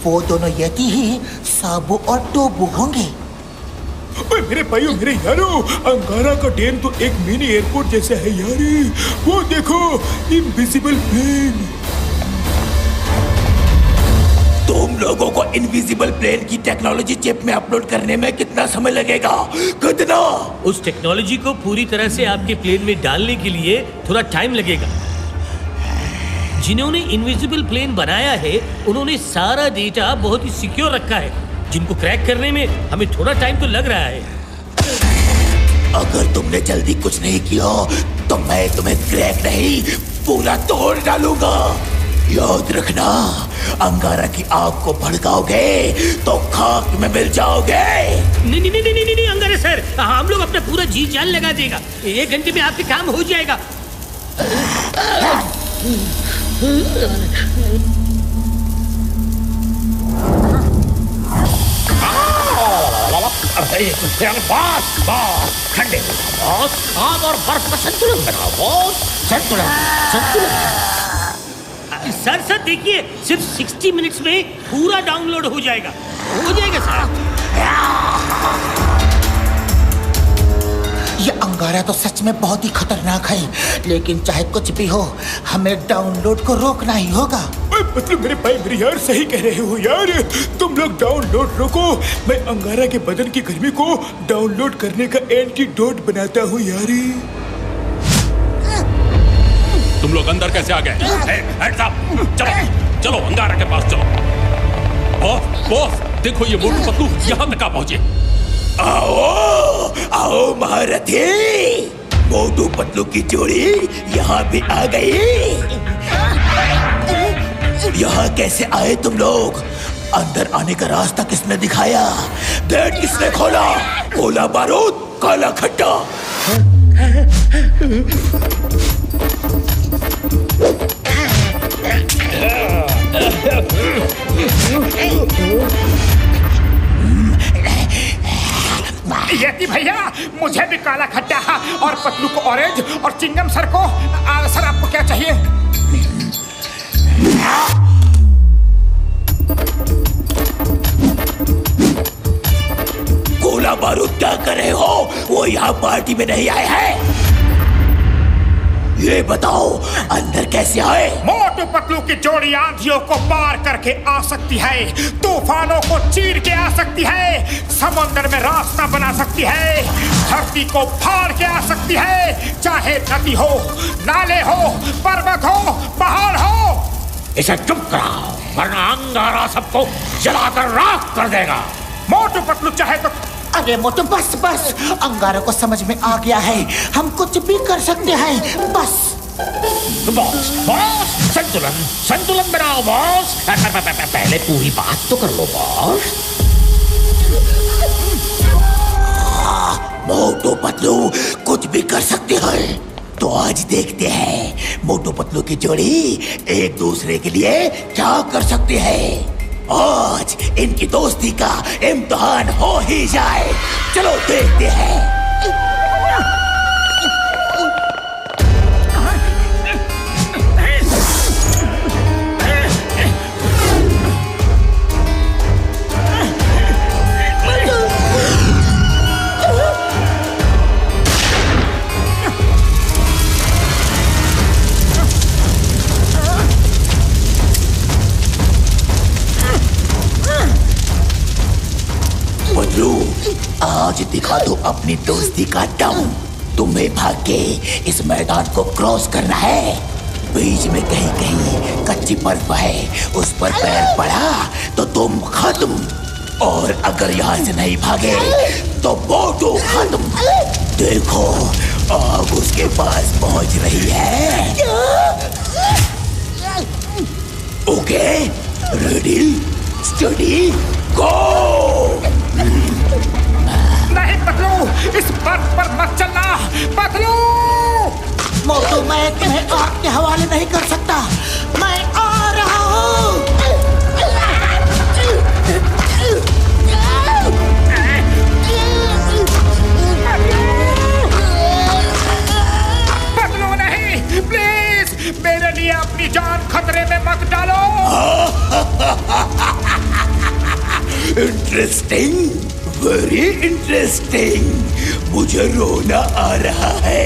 वो दोनों यति ही साबू और टोबू होंगे। ओए मेरे भाइयों, मेरे यारो, अंगारा का डैम तो एक मिनी एयरपोर्ट जैसा है यारी। वो देखो, इनविजिबल प्लेन। तुम लोगों को इनविजिबल प्लेन की टेक्नोलॉजी चिप में अपलोड करने में कितना समय लगेगा? कितना? उस टेक्नोलॉजी को पूरी तरह से आपके प्लेन में डालने के लिए थोड़ा टाइम लगेगा। जिन्होंने इनविजिबल प्लेन बनाया है उन्होंने सारा डेटा बहुत ही सिक्योर रखा है, जिनको क्रैक करने में हमें थोड़ा टाइम तो लग रहा है। अगर तुमने जल्दी कुछ नहीं किया तो मैं तुम्हें क्रैक नहीं पूरा तोड़ डालूंगा। याद रखना, अंगारा की आग को भड़काओगे तो खाक में मिल जाओगे। नहीं अंगारा सर, हम लोग अपना पूरा जी जान लगा देगा। 1 घंटे में आपके काम हो जाएगा। ठंडे आग और बर्फ का संतुलन बनाओ बॉस। संतुलन। सर देखिए, सिर्फ 60 मिनट्स में पूरा डाउनलोड हो जाएगा सर। ये अंगारा तो सच में बहुत ही खतरनाक है, लेकिन चाहे कुछ भी हो हमें डाउनलोड को रोकना ही होगा। मतलब मेरे भाई मेरे यार सही कह रहे हो यार। तुम लोग डाउनलोड रोको, मैं अंगारा के बदन की गर्मी को डाउनलोड करने का एंटीडोट बनाता हूँ यारी। तुम लोग अंदर कैसे आ गए? चलो अंगारा के पास चलो। बॉस देखो, ये मोटू पतलू यहाँ तक आ पहुंचे। आओ महारथी, मोटू पतलू की जोड़ी यहाँ भी आ गई। यहाँ कैसे आए तुम लोग? अंदर आने का रास्ता किसने दिखाया? गेट किसने खोला? गोला बारूद, काला खट्टा। यति भैया, मुझे भी काला खट्टा और पतलू को ऑरेंज और चिंगम सर को सर आपको क्या चाहिए? गोला बारूद क्या कर रहे हो? वो यहाँ पार्टी में नहीं आए हैं। ये बताओ अंदर कैसे आए? मोटू पतलू की जोड़ी आंधियों को पार करके आ सकती है, तूफानों को चीर के आ सकती है, समुद्र में रास्ता बना सकती है, धरती को फाड़ के आ सकती है, चाहे नदी हो, नाले हो, पर्वत हो, पहाड़ हो। इसे चुप कराओ वरना अंगारा सबको जलाकर राख कर देगा। मोटू पतलू चाहे तो। अरे मोटू बस, अंगारा को समझ में आ गया है, हम कुछ भी कर सकते हैं। बस बॉस, संतुलन बनाओ बॉस। पहले पूरी बात तो कर लो बॉस। मोटू पतलू कुछ भी कर सकते हैं, तो आज देखते हैं मोटू पतलू की जोड़ी एक दूसरे के लिए क्या कर सकते हैं। आज इनकी दोस्ती का इम्तिहान हो ही जाए। चलो देखते हैं। दिखा दो अपनी दोस्ती का दम। तुम्हें भाग के इस मैदान को क्रॉस करना है। बीच में कहीं कहीं कच्ची बर्फ है, उस पर पैर पड़ा तो तुम खत्म। और अगर यहाँ से नहीं भागे तो मोटू खत्म। देखो आग उसके पास पहुंच रही है। ओके, रेडी, स्टडी, गो। नहीं पतलू, इस बर्फ पर मत चलना पतलू। मोटू, मैं तुम्हें आग के हवाले नहीं कर सकता। मैं आ रहा हूँ। पतलू नहीं, प्लीज मेरे लिए अपनी जान खतरे में मत डालो। Interesting, very interesting. मुझे रोना आ रहा है।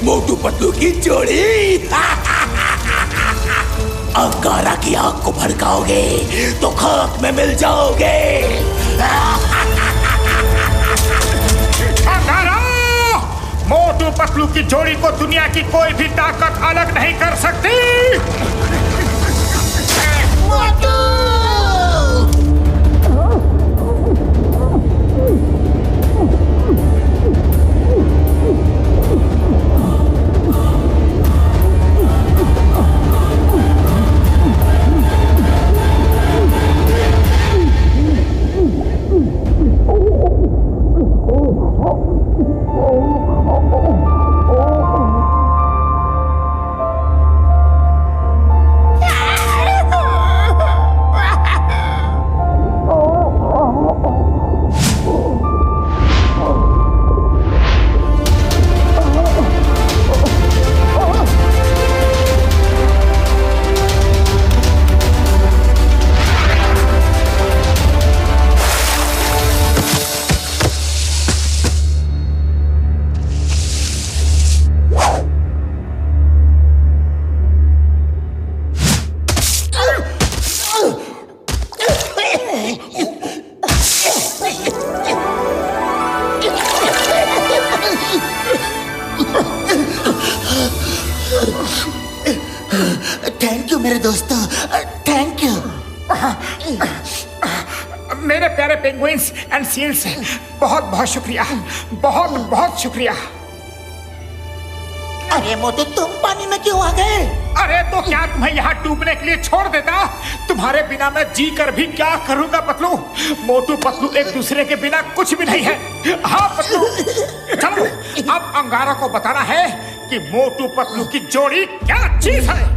मोटू पतलू की जोड़ी। अंगारा की आग को भड़काओगे तो खाक में मिल जाओगे। अंगारा! मोटू पतलू की जोड़ी को दुनिया की कोई भी ताकत अलग नहीं कर सकती। मोटू! थैंक यू मेरे दोस्तों, थैंक यू। मेरे प्यारे पेंगुइन्स एंड सील्स, बहुत बहुत शुक्रिया, बहुत बहुत शुक्रिया। अरे मोटू, तुम पानी में क्यों आ गए? अरे तो क्या तुम्हें यहाँ डूबने के लिए छोड़ देता? तुम्हारे बिना मैं जी कर भी क्या करूँगा पतलू? मोटू पतलू एक दूसरे के बिना कुछ भी नहीं है। हाँ पतलू, चलो अब अंगारा को बताना है कि मोटू पतलू की जोड़ी क्या चीज है।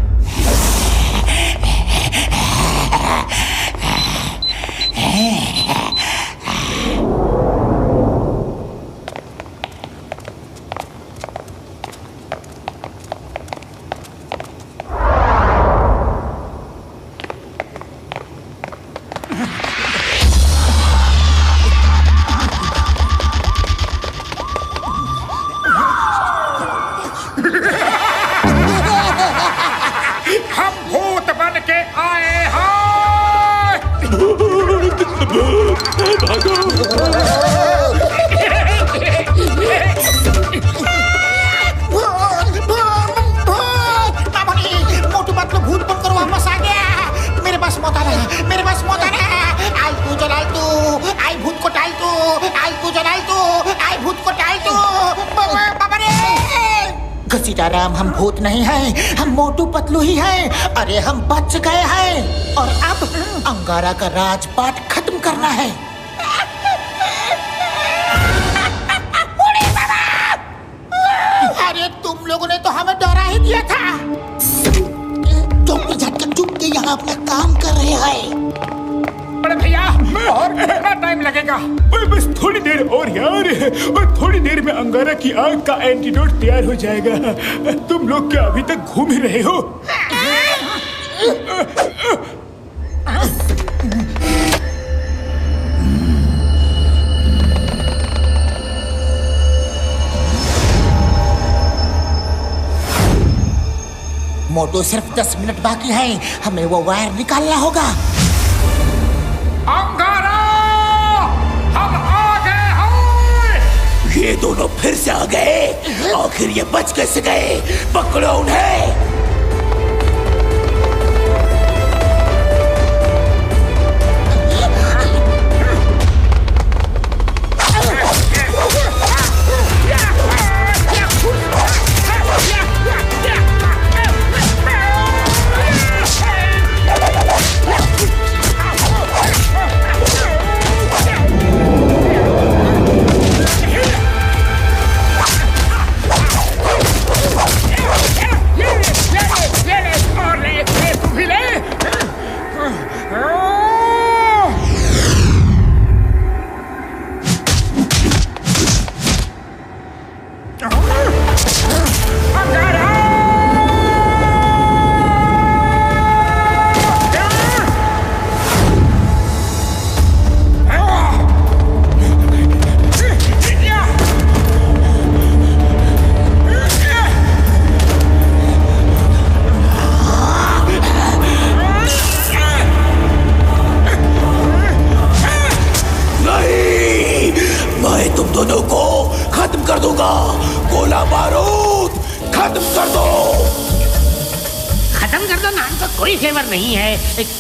हम भूत बन के आए हैं। सीताराम, हम भूत नहीं हैं, हम मोटू पतलू ही हैं। अरे हम बच गए हैं और अब अंगारा का राजपाट खत्म करना है। अरे तुम लोगों ने तो हमें डरा ही दिया था। चुप झटके चुप के यहाँ अपना काम कर रहे हैं। बड़े भैया और कितना टाइम लगेगा? बस थोड़ी देर और यार, और थोड़ी देर में अंगारा की आग का एंटीडोट तैयार हो जाएगा। तुम लोग क्या अभी तक घूम ही रहे हो? मोटू सिर्फ 10 मिनट बाकी है, हमें वो वायर निकालना होगा। अंगारा, हम आ गए हैं। ये दोनों फिर से आ गए। आखिर ये बच कैसे गए? पकड़ो उन्हें।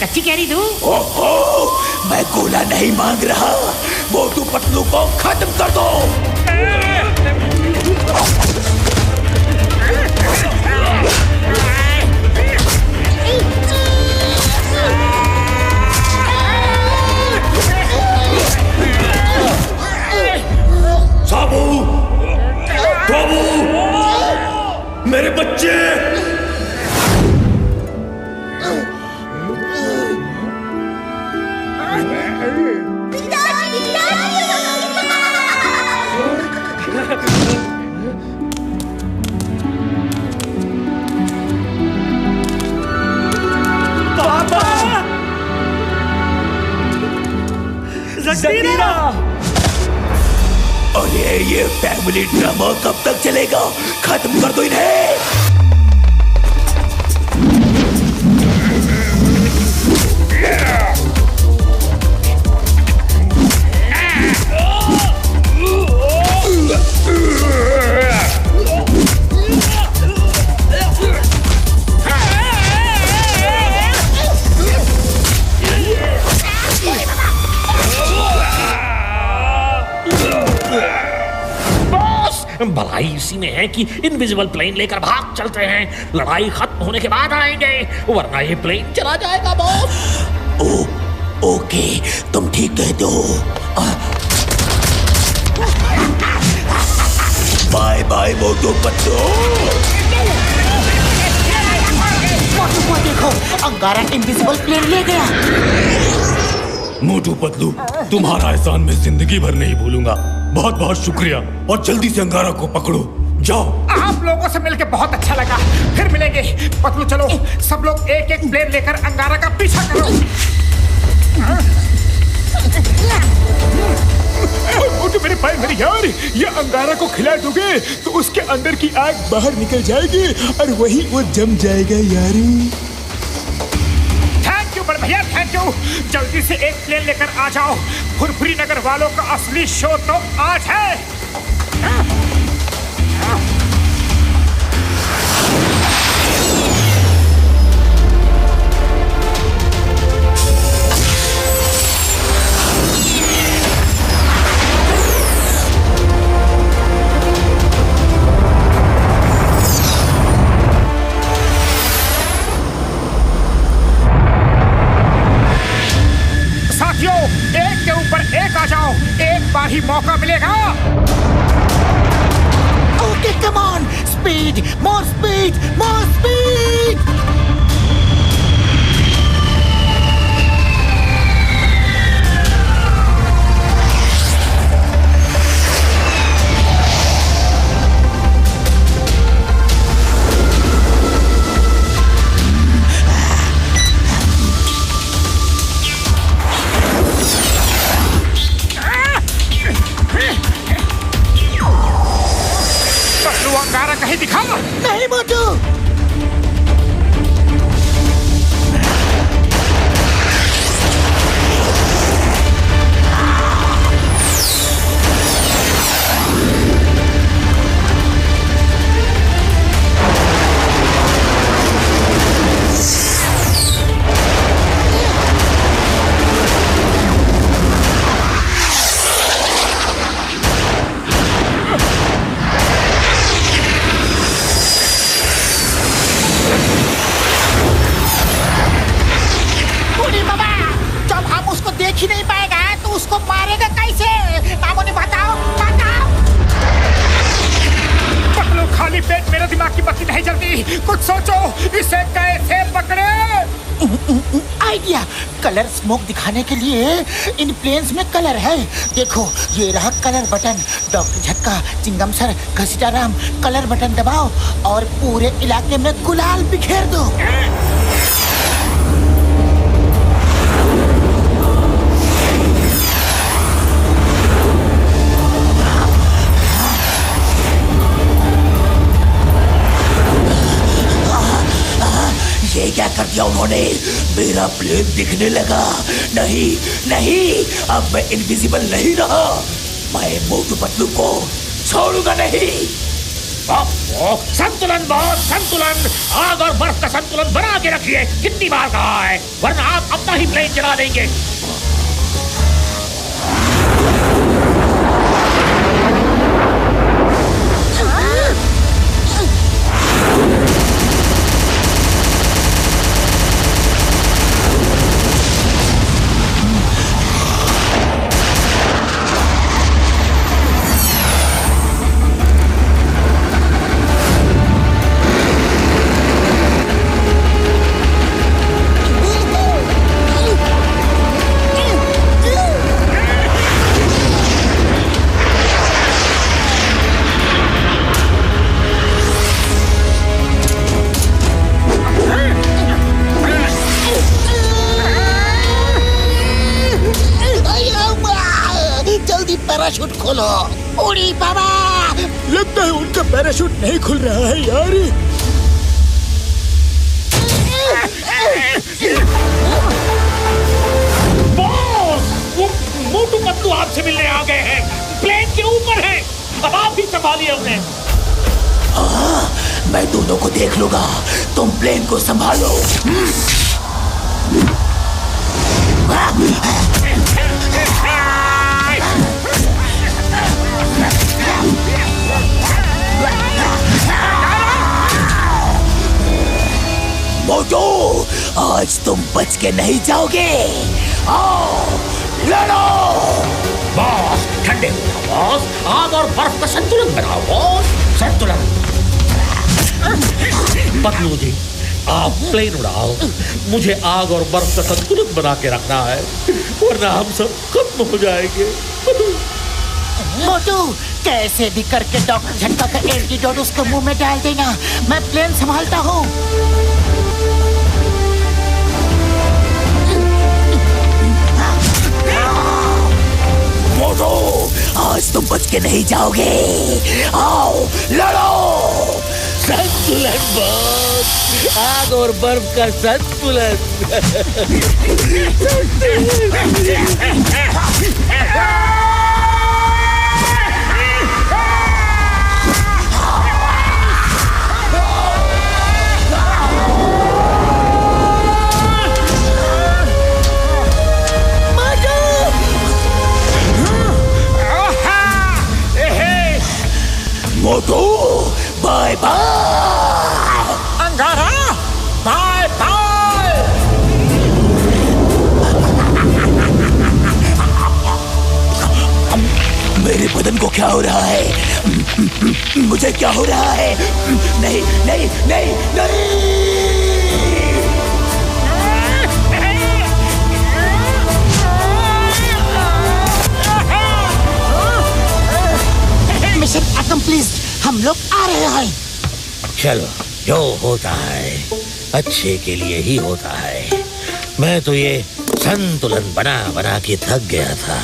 कच्ची कैरी दूं? ओहो, मैं गोला नहीं मांग रहा, मोटू पतलू को खत्म कर दो। साबू, बाबू, मेरे बच्चे। ज़कीरा! अरे ये फैमिली ड्रामा कब तक चलेगा? खत्म कर दो इन्हें। भलाई इसी में है कि इनविजिबल प्लेन लेकर भाग चलते हैं। लड़ाई खत्म होने के बाद आएंगे, वरना ये प्लेन चला जाएगा बॉस। ओके, तुम ठीक कहते हो। Bye bye Motu Patlu. मोटू को देखो, अंगारा इनविजिबल प्लेन ले गया। मोटू पतलू, तुम्हारा एहसान मैं जिंदगी भर नहीं भूलूंगा। बहुत बहुत शुक्रिया, और जल्दी से अंगारा को पकड़ो। जाओ। आप लोगों से मिलकर बहुत अच्छा लगा, फिर मिलेंगे। पतलू चलो, सब लोग एक एक प्लेन लेकर अंगारा का पीछा करो। मोटू मेरे भाई, मेरे यार, ये अंगारा को खिला दोगे तो उसके अंदर की आग बाहर निकल जाएगी और वही वो जम जाएगा यारी। थैंक यू बड़े भैया, थैंक यू। जल्दी से एक प्लेन लेकर आ जाओ। फुरफुरी नगर वालों का असली शो तो आज है। मौका मिलेगा। Okay come on, speed, more speed, more speed. अंगारा कहीं दिखा। नहीं मोटू। देख ही नहीं पाएगा तो उसको मारेगा कैसे? मामूनी बताओ, बताओ। पकड़ो, खाली पेट मेरे दिमाग की बत्ती नहीं जलती। कुछ सोचो, इसे कैसे पकड़े? आइडिया, कलर स्मोक दिखाने के लिए इन प्लेन्स में कलर है। देखो ये रहा colour button. Doctor Jhatka, Chingam sir, Ghasitaram, colour button दबाओ और पूरे इलाके में गुलाल बिखेर दो। ये क्या कर दिया उन्होंने? मेरा प्लेन दिखने लगा। नहीं नहीं, अब मैं इनविजिबल नहीं रहा। मैं मोटू पतलू को छोड़ूंगा नहीं। संतुलन बॉस, संतुलन। आग और बर्फ का संतुलन बना के रखिए। कितनी बार कहा है, वरना आप अपना ही प्लेन चला देंगे। पैराशूट खोलो। उड़ी बाबा। लगता है उनका पैराशूट नहीं खुल रहा है यार। बॉस, वो मोटू पतलू आपसे मिलने आ गए हैं। प्लेन के ऊपर है। अब आप भी संभालिए उन्हें। मैं दोनों को देख लूंगा, तुम प्लेन को संभालो। मोटू, आज तुम बच के नहीं जाओगे। आओ लड़ो। बॉस ठंडे हो जाओ बॉस। आग और बर्फ का संतुलन बनाओ बॉस। संतुलन। पतलू जी, आप प्लेन उड़ाओ। मुझे आग और बर्फ का संतुलन बना के रखना है, वरना हम सब खत्म हो जाएंगे। मोटू, कैसे भी करके डॉक्टर झटका का एंटीडोट उसके मुंह में डाल देना। मैं प्लेन संभालता हूँ। मोटू, आज तुम बच के नहीं जाओगे। आओ लड़ो। संतुलन बॉस, आग और बर्फ का संतुलन। मोटू, बाय बाय। अंगारा, बाय बाय। बदन को क्या हो रहा है? मुझे क्या हो रहा है? नहीं नहीं नहीं नहीं। मिशन अकम्प्लीट, हम लोग आ रहे हैं। चलो, जो होता है अच्छे के लिए ही होता है। मैं तो ये संतुलन बना बना के थक गया था।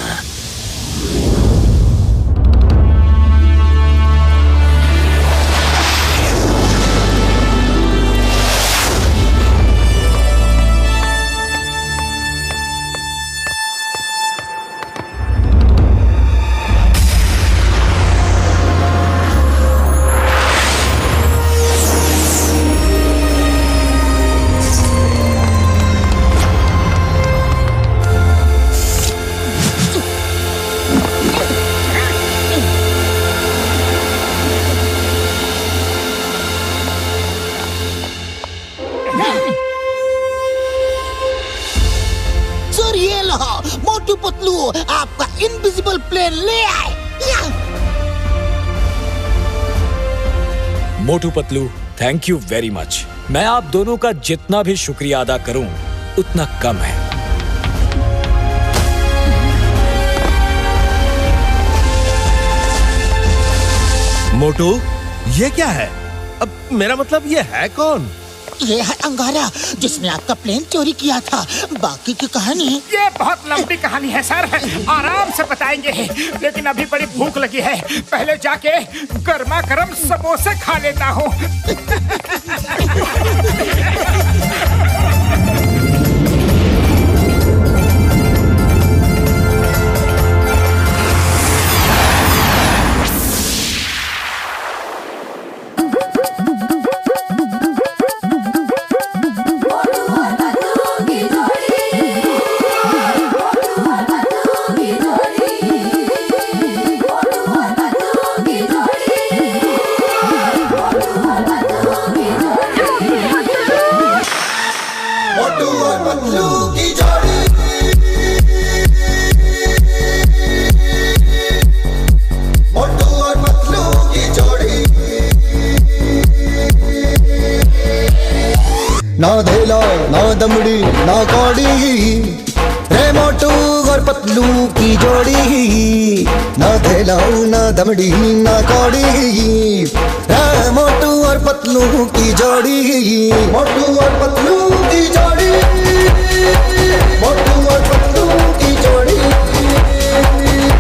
मोटू पतलू आपका इनविजिबल प्लेन ले आए। Motu Patlu, thank you very much. मैं आप दोनों का जितना भी शुक्रिया अदा करूं उतना कम है। मोटू, ये क्या है? अब मेरा मतलब ये है कौन? ये है अंगारा, जिसने आपका प्लेन चोरी किया था। बाकी की कहानी ये बहुत लंबी कहानी है सर, आराम से बताएंगे। लेकिन अभी बड़ी भूख लगी है, पहले जाके गर्मा गर्म समोसे खा लेता हूँ। ना धेला ना दमड़ी ना कौड़ी, रे मोटू और पतलू की जोड़ी। ना धेला ना दमड़ी ना कौड़ी, रे मोटू और पतलू की जोड़ी। मोटू और पतलू की जोड़ी, मोटू और पतलू की जोड़ी,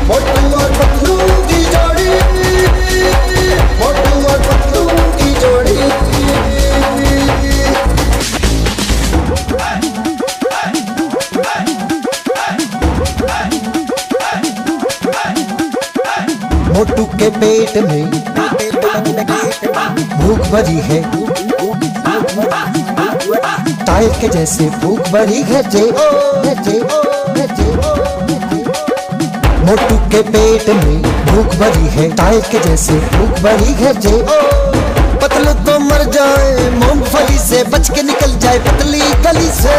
मोटू और पतलू की जोड़ी, मोटू और पतलू की जोड़ी। मोटू के पेट में भूख भरी है, टायर के जैसे भूख भरी है जे ओ जे ओ जे ओ। मोटू के पेट में भूख भरी है, टायर के जैसे भूख भरी है जे ओ। पतलू तो मर जाए, मूंगफली से बच के निकल जाए पतली गली से।